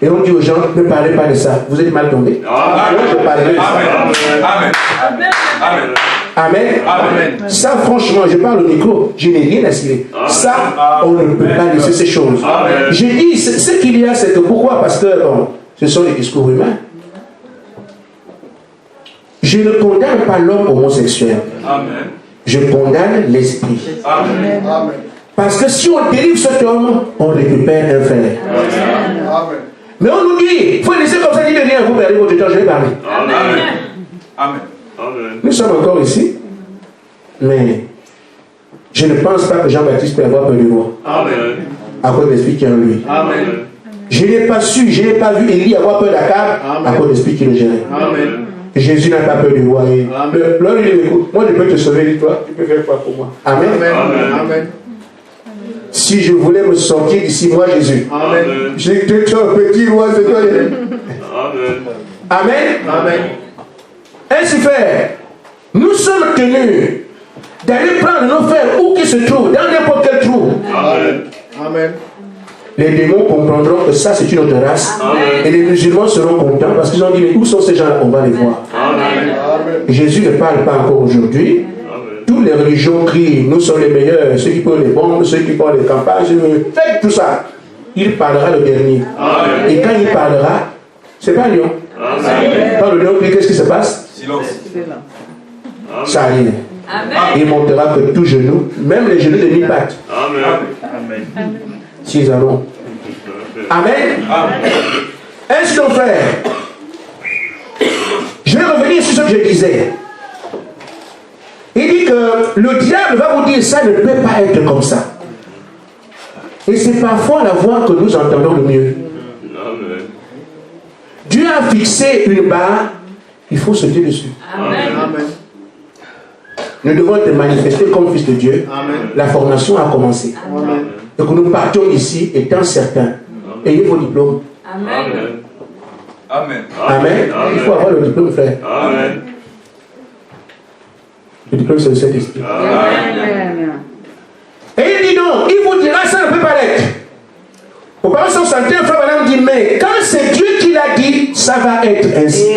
Et on dit aux gens, ne parlez pas de ça. Vous êtes mal tombés. Je parlerai de ça. Amen. Ça, franchement, je parle au micro, je n'ai rien à cirer. Ça, on ne peut pas laisser ces choses. J'ai dit, ce qu'il y a, c'est que pourquoi? Parce que bon, ce sont des discours humains. Je ne condamne pas l'homme homosexuel. Je condamne l'esprit. Parce que si on délivre cet homme, on récupère un frère. Mais on nous dit, il faut laisser comme ça, dit de rien, vous perdez votre temps, je vais parler. Nous sommes encore ici, mais je ne pense pas que Jean-Baptiste peut avoir peur de moi. À cause de l'esprit qui est en lui. Je n'ai pas su, je n'ai pas vu Élie avoir peur d'Akab à cause de l'esprit qui le gérait. Jésus n'a pas peur de moi. L'homme lui dit, écoute, moi je peux te sauver, dis-toi, tu peux faire quoi pour moi? Amen. Si je voulais me sortir d'ici, moi Jésus, j'étais un petit roi de toi. Amen. Ainsi fait, nous sommes tenus d'aller prendre nos frères où qu'ils se trouvent, dans n'importe quel trou. Amen. Les démons comprendront que ça c'est une autre race. Et les musulmans seront contents parce qu'ils ont dit, mais où sont ces gens-là? On va les voir. Jésus ne parle pas encore aujourd'hui. Toutes les religions crient, nous sommes les meilleurs, ceux qui prennent les bombes, ceux qui font les campagnes, faites tout ça. Il parlera le dernier. Et quand il parlera, c'est pas lion. Quand le lion crie, qu'est-ce qui se passe? Silence. Ça arrive. Il montrera que tout genou, même les genoux de mi-pattes, s'ils allons. Amen. Ainsi donc, frère, je vais revenir sur ce que je disais. Il dit que le diable va vous dire ça ne peut pas être comme ça. Et c'est parfois la voix que nous entendons le mieux. Dieu a fixé une barre, il faut sauter dessus. Amen. Nous devons te manifester comme fils de Dieu. La formation a commencé. Et que nous partions ici étant certains. Ayez vos diplômes. Amen. Il faut avoir le diplôme, frère. Le diplôme, c'est le Saint-Esprit. Et il dit non, il vous dira ça ne peut pas l'être. Au Parole 161, frère Madame dit, mais quand c'est Dieu qui l'a dit, ça va être ainsi.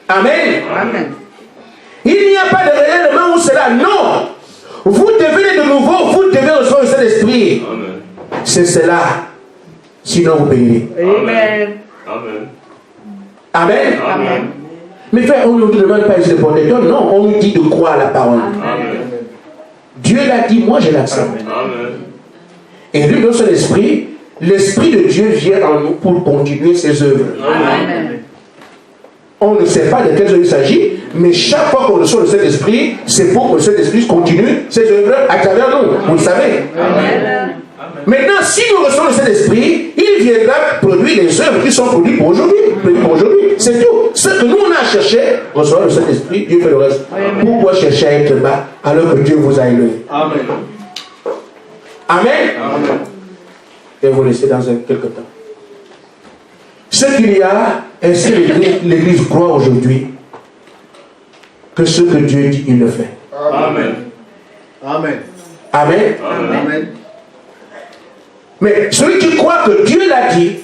Amen. Il n'y a pas de réellement où cela. Non. Vous devenez de nouveau, vous devez recevoir le Saint-Esprit. C'est cela. Sinon, vous payez. Amen. Mais frère, on ne nous demande pas de porter d'homme. Non, on nous dit de croire à la parole. Dieu l'a dit, moi je l'accepte. Et lui, dans son esprit, l'Esprit de Dieu vient en nous pour continuer ses œuvres. On ne sait pas de quelles œuvres il s'agit, mais chaque fois qu'on reçoit le Saint-Esprit, c'est pour que le Saint-Esprit continue ses œuvres à travers nous. Vous le savez. Maintenant, si nous recevons le Saint-Esprit, il viendra produire les œuvres qui sont produites pour aujourd'hui. C'est tout. Ce que nous on a cherché, recevoir le Saint-Esprit, Dieu fait le reste. Pourquoi chercher à être bas alors que Dieu vous a élevé? Amen. Et vous laissez dans quelques temps. Ce qu'il y a, est-ce que l'Église croit aujourd'hui que ce que Dieu dit, il le fait? Amen. Amen. Amen. Amen. Mais celui qui croit que Dieu l'a dit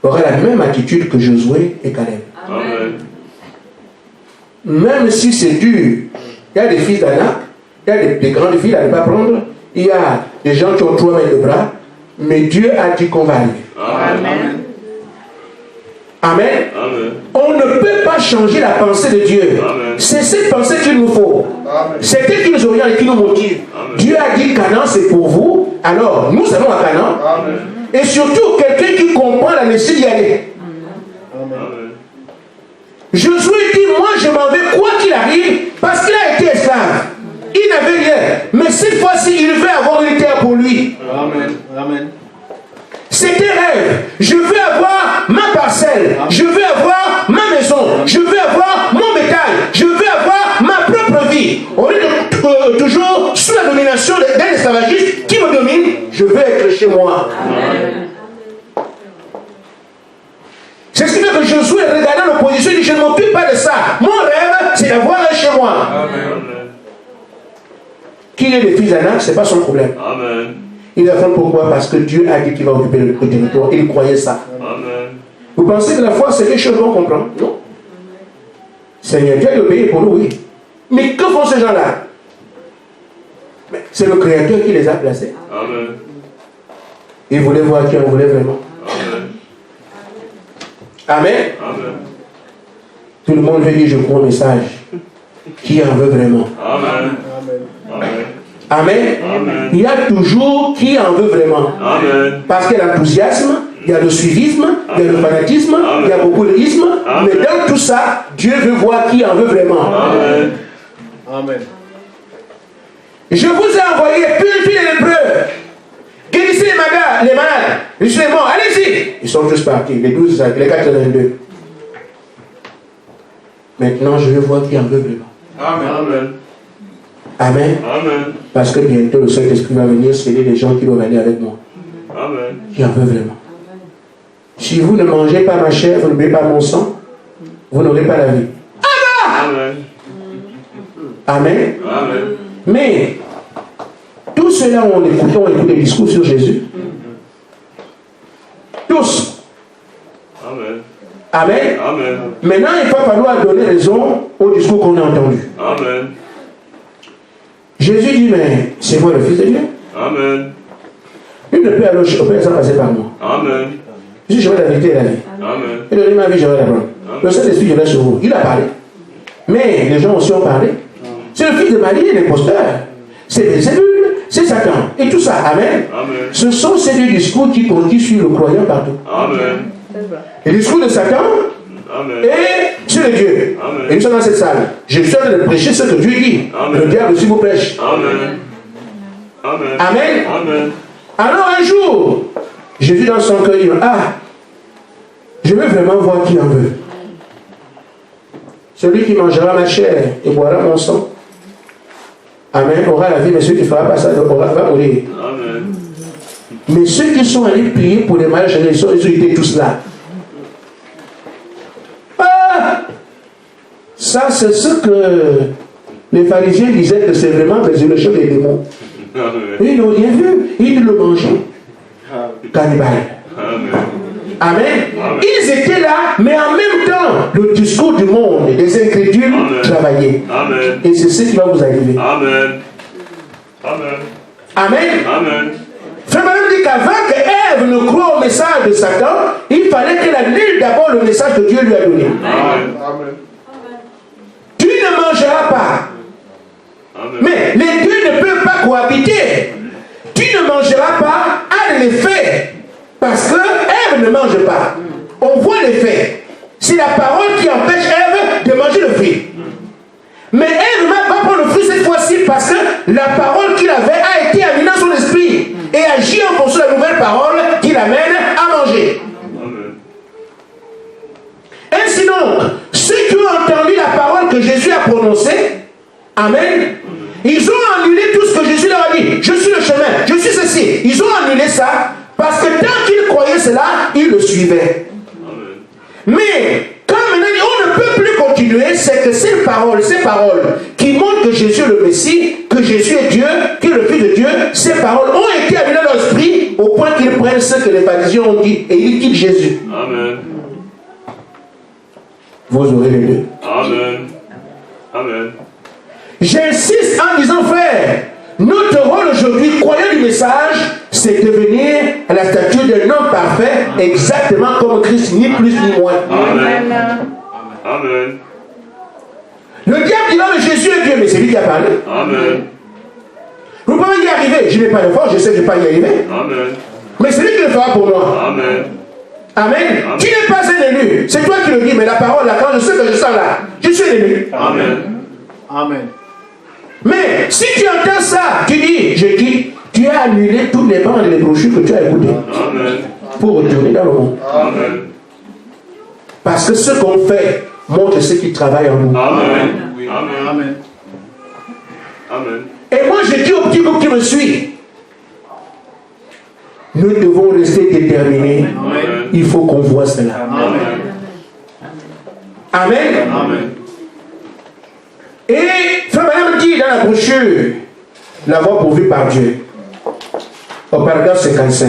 aura la même attitude que Josué et Caleb. Amen. Même si c'est dur, il y a des fils d'Anak, il y a des grandes filles à ne pas prendre, il y a des gens qui ont 3 mètres de bras, mais Dieu a dit qu'on va arriver. Amen. Amen. Amen. On ne peut pas changer la pensée de Dieu. Amen. C'est cette pensée qu'il nous faut. C'est elle qui nous oriente et qui nous motive. Amen. Dieu a dit Canaan c'est pour vous, alors nous allons à Canaan. Amen. Et surtout quelqu'un qui comprend la nécessité d'y aller. Amen. Josué dit, moi je m'en vais quoi qu'il arrive, parce qu'il a été esclave. Il n'avait rien. Mais cette fois-ci, il veut avoir une terre pour lui. Amen. Amen. C'était rêve. Je veux avoir ma parcelle. Je veux avoir ma maison. Je veux avoir mon bétail. Je veux avoir ma propre vie. Au lieu de toujours sous la domination d'un esclavagiste qui me domine, je veux être chez moi. Amen. C'est ce qui fait que Josué, regardant l'opposition, il dit, je ne m'occupe pas de ça. Mon rêve, c'est d'avoir un chez moi. Amen. Qu'il ait des fils d'Anak, ce n'est pas son problème. Amen. Il a fait pourquoi? Parce que Dieu a dit qu'il va occuper le territoire. Il croyait ça. Amen. Vous pensez que la foi, c'est quelque chose qu'on comprend? Non. Seigneur, Dieu a obéi pour nous, oui. Mais que font ces gens-là? C'est le Créateur qui les a placés. Amen. Il voulait voir qui en voulait vraiment. Amen. Amen. Amen. Tout le monde veut dire, je crois au message. Qui en veut vraiment? Amen. Amen. Amen. Amen. Il y a toujours qui en veut vraiment. Amen. Parce qu'il y a l'enthousiasme, il y a le suivisme, il y a le fanatisme, il y a beaucoup de isme. Mais dans tout ça, Dieu veut voir qui en veut vraiment. Amen. Amen. Je vous ai envoyé purifier les lépreux, guérissez les malades, les morts, allez-y. Ils sont tous partis, les 12, les 82. Maintenant, je veux voir qui en veut vraiment. Amen. Amen. Amen. Parce que bientôt le Saint-Esprit va venir sceller les gens qui doivent aller avec moi. Amen. Qui en veut vraiment. Si vous ne mangez pas ma chair, vous ne buvez pas mon sang, vous n'aurez pas la vie. Amen. Amen. Amen. Mais, tous ceux-là ont écouté des discours sur Jésus. Tous. Amen. Amen. Amen. Maintenant, il va falloir donner raison au discours qu'on a entendu. Amen. Jésus dit, mais c'est moi le Fils de Dieu. Amen. Il ne peut aller au Père sans passer par moi. Amen. Je dis, j'aurai la vérité et la vie. Amen. Et donner ma vie, j'aurai la prendre. Le Saint-Esprit, je reste sur vous. Il a parlé. Mais les gens aussi ont parlé. C'est le fils de Marie et l'imposteur. C'est Bézébul, c'est Satan. Et tout ça. Amen. Amen. Ce sont ces deux discours qui suivent le croyant partout. Amen. Le discours de Satan Amen. et sur le Dieu. Amen. Et nous sommes dans cette salle. Je suis en train de prêcher ce que Dieu dit. Amen. Le diable aussi vous prêche. Amen. Amen. Amen. Amen. Alors un jour, Jésus dans son cœur dit, ah, je veux vraiment voir qui en veut. Celui qui mangera ma chair et boira mon sang, amen, aura la vie, mais celui qui ne fera pas ça va mourir. Amen. Mais ceux qui sont allés prier pour les malades, ils ont été tous là. Ah, ça c'est ce que les pharisiens disaient que c'est vraiment la résurrection des démons. Amen. Ils n'ont rien vu, ils le mangeaient. Cannibale. Amen. Amen. Ils étaient là, mais en même temps, le discours du monde et des incrédules travaillaient. Amen. Et c'est ce qui va vous arriver. Amen. Amen. Amen. Amen. Frère Madame dit qu'avant que Ève ne croie au message de Satan, il fallait qu'elle annule d'abord le message que Dieu lui a donné. Amen. Amen. Tu ne mangeras pas. Amen. Mais les deux ne peuvent pas cohabiter. Tu ne mangeras pas a l'effet. Parce que Ève ne mange pas. On voit l'effet. C'est la parole qui empêche Ève de manger le fruit. Mais Ève ne va pas prendre le fruit cette fois-ci parce que la parole qu'il avait a été amenée dans son esprit et agit en fonction de la nouvelle parole qui l'amène à manger. Amen. Ainsi donc, ceux qui ont entendu la parole que Jésus a prononcée, amen, ils ont annulé tout ce que Jésus leur a dit. Je suis le chemin, je suis ceci. Ils ont annulé ça parce que tant qu'ils croyaient cela, ils le suivaient. Amen. Mais quand maintenant on ne peut plus continuer, c'est que ces paroles qui qui montrent que Jésus est le Messie, que Jésus est Dieu, qu'il est le Fils de Dieu, ces paroles ont été amenées dans l'esprit au point qu'ils prennent ce que les pharisiens ont dit et ils quittent Jésus. Amen. Vous aurez les deux. Amen. Amen. J'insiste en disant, frère, notre rôle aujourd'hui, croyant du message, c'est devenir à la stature d'un homme parfait, exactement comme Christ, ni plus ni moins. Amen. Amen. Le diable dit non, mais Jésus est Dieu, mais c'est lui qui a parlé. Amen. Vous pouvez y arriver. Je n'ai pas de force, je sais que je ne vais pas y arriver. Amen. Mais c'est lui qui le fera pour moi. Amen. Amen. Tu n'es pas un élu. C'est toi qui le dis, mais la parole, là, quand je sais que je sens là, je suis un élu. Amen. Amen. Mais si tu entends ça, tu dis, je dis, tu as annulé toutes les bandes et les brochures que tu as écoutées Amen. pour retourner dans le monde. Amen. Parce que ce qu'on fait montre ce qui travaille en nous. Amen. Amen. Amen. Amen. Et moi, je dis au petit groupe qui me suit, nous devons rester déterminés. Amen. Il faut qu'on voit cela. Amen. Amen. Amen. Et Frère Madame dit dans la brochure, la voie pourvue par Dieu, au paragraphe 55.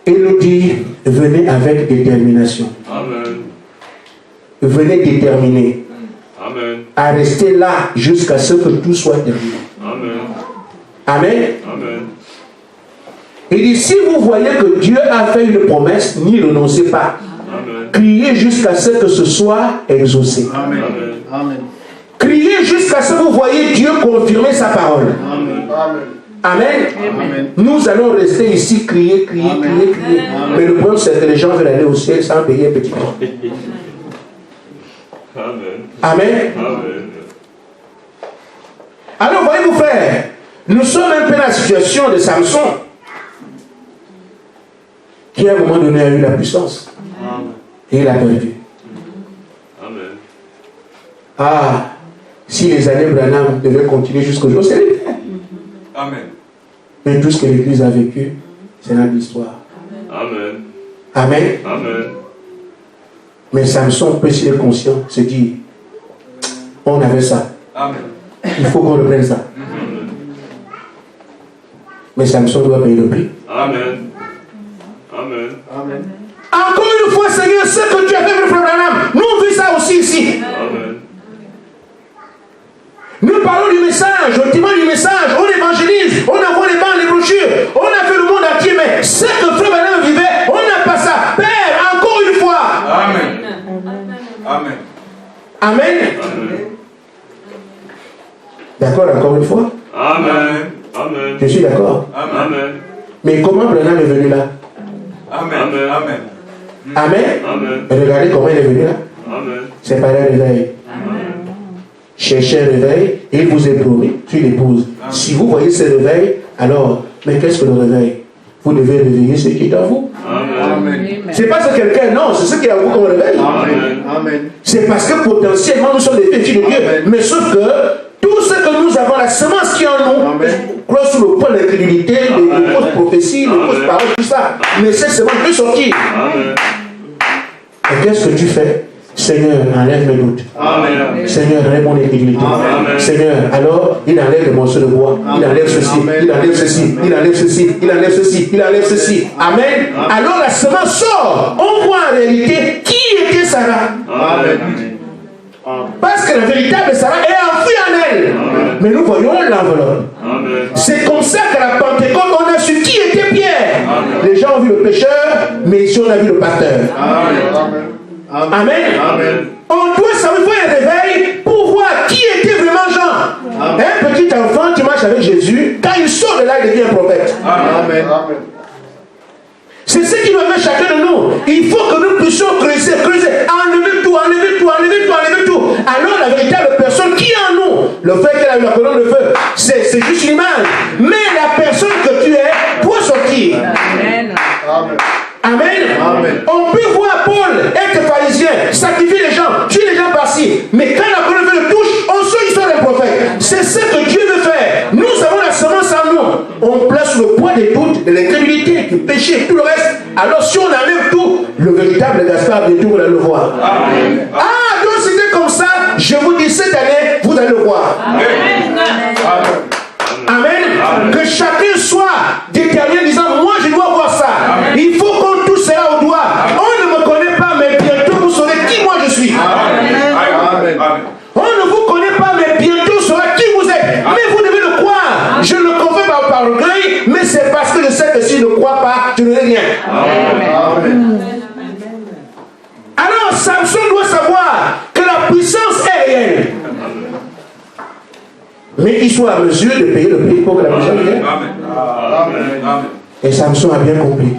Il nous dit, venez avec détermination. Amen. Venez déterminer Amen. à rester là jusqu'à ce que tout soit terminé. Amen. Amen. Amen. Il dit, si vous voyez que Dieu a fait une promesse, n'y renoncez pas. Amen. Criez jusqu'à ce que ce soit exaucé. Amen. Amen. Amen. Criez jusqu'à ce que vous voyez Dieu confirmer sa parole. Amen. Amen. Amen. Nous allons rester ici, crier, crier, crier, crier. Mais le problème, c'est que les gens veulent aller au ciel sans payer un petit peu. Amen. Amen. Amen. Alors, voyez-vous, frère, nous sommes un peu dans la situation de Samson, qui à un moment donné a eu la puissance. Et il a perdu. Amen. Ah, si les années Branham devaient continuer jusqu'au jour, c'est le fait. Amen. Mais tout ce que l'Église a vécu, c'est dans l'histoire. Amen. Amen. Amen. Mais Samson peut être conscient, se dire, on avait ça. Amen. Il faut qu'on reprenne ça. Mais Samson doit payer le prix. Amen. Amen. Amen. Encore une fois, Seigneur, ce que tu as fait pour Branham, nous on vit ça aussi ici. Amen. Nous parlons du message, on témoigne du message, on évangélise, on envoie les bancs, les brochures, on a fait le monde entier, mais ce que Frère Branham vivait, on n'a pas ça. Père, encore une fois. Amen. Amen. Amen. Amen. D'accord, encore une fois. Amen. Amen. Je suis d'accord. Amen. Mais comment Branham est venu là? Amen. Amen. Amen. Amen. Et regardez comment il est venu là. Amen. C'est par un réveil. Cherchez un réveil et il vous est promis, tu l'épouses. Si vous voyez ce réveil, alors, mais qu'est-ce que le réveil? Vous devez réveiller ce qui est en vous. Amen. C'est pas ce quelqu'un, non, c'est ce qui est en vous qu'on réveille. Amen. Amen. C'est parce que potentiellement nous sommes des filles de Dieu. Amen. Mais sauf que tout ce que nous avons, la semence qui est en nous, Amen. croit sous le poids de l'incrédulité, les Amen. fausses prophéties, les Amen. fausses paroles, tout ça. Mais cette semence peut sortir. Amen. Et qu'est-ce que tu fais? Seigneur, enlève mes doutes. Amen. Seigneur, enlève mon incrédulité. Amen. Seigneur, alors, il enlève les morceaux de bois. Il enlève ceci, Amen. il enlève ceci, il enlève ceci, il enlève ceci, il enlève ceci. Amen. Alors la semence sort. On voit en réalité qui était Sarah. Amen. Parce que la véritable Sarah est enfouie en elle. Amen. Mais nous voyons l'enveloppe. Amen. C'est comme ça qu'à la Pentecôte, on a su qui était Pierre. Amen. Les gens ont vu le pécheur, mais ici on a vu le pasteur. Amen. Amen. Amen. On doit savoir, il faut un réveil pour voir qui était vraiment Jean. Un petit enfant qui marche avec Jésus, quand il sort de là, il devient un prophète. Amen. C'est ce qui doit faire chacun de nous. Il faut que nous puissions creuser, enlever tout, enlever tout, enlever tout, enlever tout. Alors la véritable personne qui est en nous, le fait qu'elle a eu la colonne de feu, c'est juste une image. Mais la personne que tu es doit sortir. Amen. Amen. Amen. On peut voir Paul être pharisien, sacrifier les gens, tuer les gens par-ci. Mais quand la colonne de feu le touche, on sait qu'ils sont des prophètes. C'est ce que Dieu veut faire. Nous avons la semence en nous. On place le poids des doutes, de l'incrédulité, du péché, tout le reste. Alors si on enlève tout, le véritable véritable Gaspard, bientôt vous allez le voir. Amen. Ah, donc c'était comme ça, je vous dis cette année, vous allez le voir. Amen. Que chacun soit déterminé en disant, moi je dois voir ça. Il faut qu'on touche cela au doigt. On ne me connaît pas, mais bientôt vous saurez qui moi je suis. On ne vous connaît pas, mais bientôt saura qui vous êtes. Mais vous devez le croire. Je ne le confie pas par orgueil, mais c'est parce que je sais que si je ne crois pas, je n'aurai rien. Alors Samson doit savoir que la puissance est réelle. Mais qu'il soit à mesure de payer le prix pour que la puissance vienne. Et Samson a bien compris.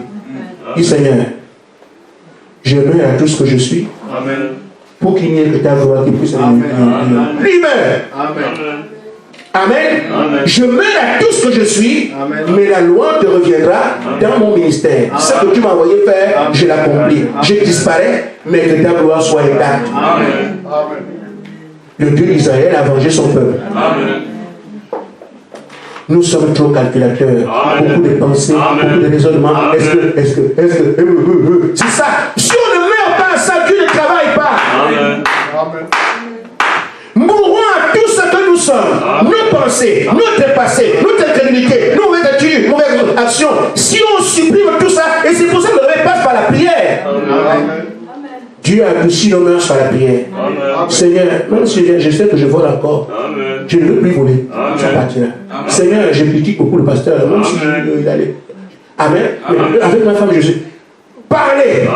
Il dit, Seigneur, je mets à tout ce que je suis. Pour qu'il n'y ait que ta gloire qui puisse lui meurt. Amen. Je mets à tout ce que je suis, mais la loi te reviendra dans mon ministère. Ce que tu m'as envoyé faire, je l'accomplis. Je disparais, mais que ta gloire soit intacte. Le Dieu d'Israël a vengé son peuple. Nous sommes trop calculateurs. Beaucoup de pensées, beaucoup de raisonnements. Est-ce que. C'est ça. Si on ne meurt pas à ça, Dieu ne travaille pas. Mourons à tout ce que nous sommes. Nos pensées, notre passé, notre crédulité, nos mauvaises attitudes, mauvaises actions. Si on supprime tout ça, et c'est pour ça que le réveil passe par la prière. Dieu a adouci nos mœurs par la prière. Seigneur, même si je sais que je vole encore, je ne veux plus voler. Ça partira. Seigneur, je critique beaucoup le pasteur, même si il allait. Amen. Mais avec ma femme, je sais. Parlez.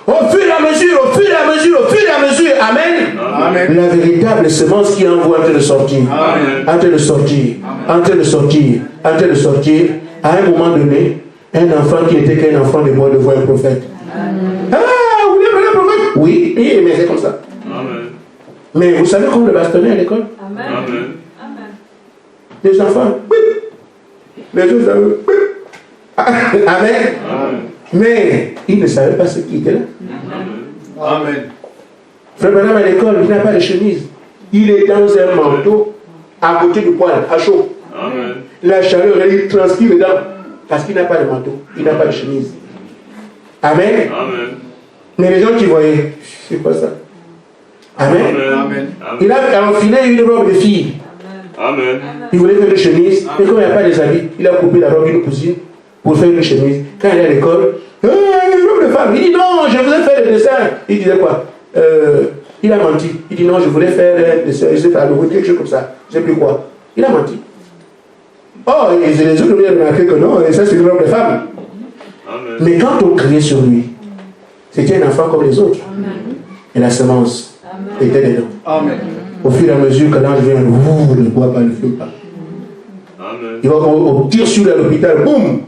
Au fur et à mesure, au fur et à mesure, au fur et à mesure. Amen. La véritable semence qui envoie en train de sortir. En train de sortir. En train de sortir. En train de sortir. À un moment donné, un enfant qui n'était qu'un enfant de moi de voir un prophète. Vous voulez parler un prophète? Oui, mais c'est comme ça. Mais vous savez comment le bastonner à l'école? Les enfants, oui. Les autres, oui. Amen. Mais il ne savait pas ce qui était là. Frère Branham à l'école, il n'a pas de chemise. Il est dans un manteau à côté du poêle, à chaud. La chaleur, il transpire dedans parce qu'il n'a pas de manteau, il n'a pas de chemise. Amen. Mais les gens qui voyaient, c'est quoi ça? Amen. Il a enfilé une robe de fille. Il voulait faire une chemise, mais comme il n'y a pas des habits, il a coupé la robe d'une cousine pour faire une chemise. Quand il est à l'école, une robe de femme. Il dit non, je voulais faire des dessins. Il disait quoi? Il a menti. Il dit non, je voulais faire des dessins, je sais faire quelque chose comme ça. Je ne sais plus quoi. Il a menti. Oh, et les autres lui ont remarqué que non, ça c'est une robe de femme. Mais quand on criait sur lui, c'était un enfant comme les autres. Et la semence était dedans. Au fur et à mesure que l'ange vient, ne boit pas, ne fume pas. Il va, on tire sur lui à l'hôpital, boum!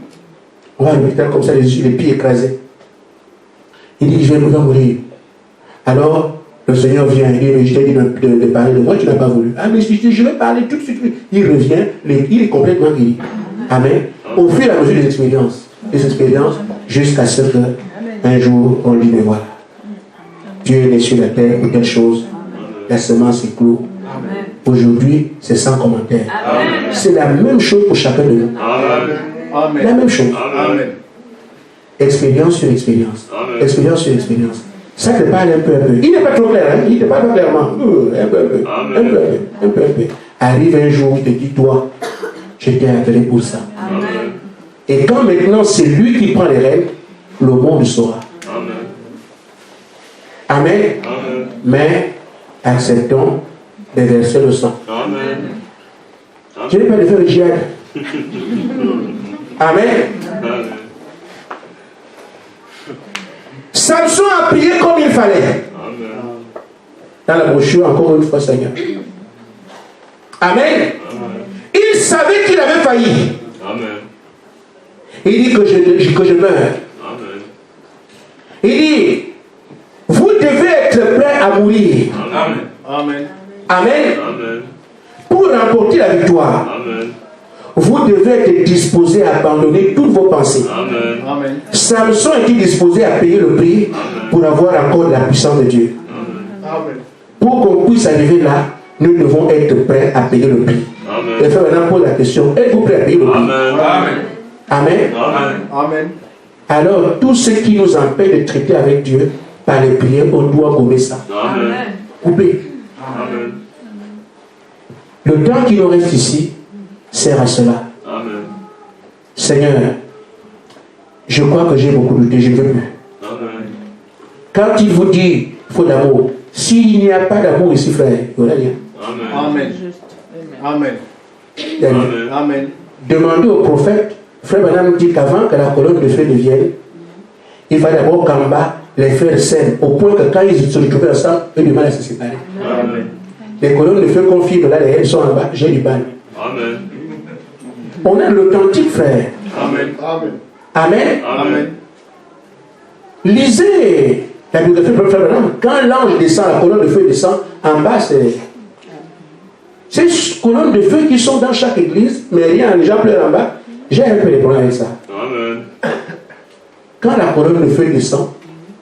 On va à l'hôpital comme ça, les pieds écrasés. Il dit, je vais mourir. Alors, le Seigneur vient, il dit, mais je t'ai dit de parler de moi, tu n'as pas voulu. Ah, mais je vais parler tout de suite. Il revient, il est complètement guéri. Amen. Au fur et à mesure des expériences, jusqu'à ce qu'un jour, on dit, mais voilà, Dieu est sur la terre pour quelque chose, la semence est clos. Aujourd'hui, c'est sans commentaire. C'est la même chose pour chacun de nous. La même chose. Expérience sur expérience. Expérience sur expérience. Ça te parle un peu. Il n'est pas trop clair, hein? Il ne te parle pas clairement. Un peu. Arrive un jour, il te dit, toi, je t'ai appelé pour ça. Et quand maintenant c'est lui qui prend les règles, le monde saura. Amen. Mais acceptons de verser le sang. Je n'ai pas de faire le djihad. Amen. Samson a prié comme il fallait. Dans la brochure, encore une fois, Seigneur. Amen. Il savait qu'il avait failli. Il dit que je meurs. Il dit, vous devez être prêt à mourir. Amen. Pour remporter la victoire, vous devez être disposé à abandonner toutes vos pensées. Samson était disposé à payer le prix pour avoir encore la puissance de Dieu. Pour qu'on puisse arriver là, nous devons être prêts à payer le prix. Et frère, maintenant pose la question, êtes-vous prêts à payer le prix? Amen. alors tout ce qui nous empêche de traiter avec Dieu par les prières, on doit gommer ça. Amen. Couper. Amen. Le temps qui nous reste ici sert à cela. Amen. Seigneur, je crois que j'ai beaucoup lutté, je ne veux plus. Amen. Quand il vous dit faut d'amour, s'il n'y a pas d'amour ici, frère, il n'y aura rien. Amen. Amen. Il y a rien. Amen. Amen. Demandez au prophète, frère Branham dit qu'avant que la colonne de feu ne vienne, il fallait d'abord qu'en bas, les frères s'aiment, au point que quand ils se retrouvaient ensemble, ils ont du mal à se séparer. Amen. Les colonnes de feu confirment, là, elles sont en bas, j'ai du mal. Amen. On a l'authentique, frère. Amen. Amen. Amen. Amen. Lisez la biographie de frère Branham. Quand l'ange descend, la colonne de feu descend, en bas, c'est ces colonnes de feu qui sont dans chaque église, mais rien, les gens pleurent en bas. J'ai un peu de problème avec ça. Amen. Quand la colonne de feu descend,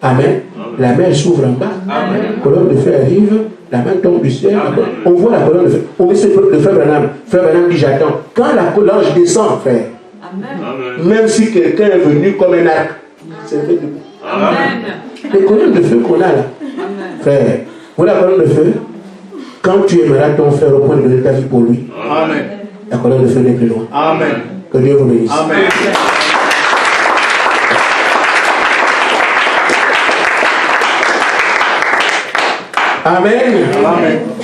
Amen, la mer s'ouvre en bas. Amen. La colonne de feu arrive, la main tombe du ciel. Amen. On voit la colonne de feu. On voit le frère Branham. Frère Branham dit j'attends. Quand l'ange descend, frère, Amen. même si quelqu'un est venu comme un arc, c'est fait debout. Amen. Les colonnes de feu qu'on a là, frère, voilà la colonne de feu. Quand tu aimeras ton frère au point de donner ta vie pour lui, Amen. la colonne de feu n'est plus loin. Amen. Que Dieu vous bénisse. Amen. Amen. Amen.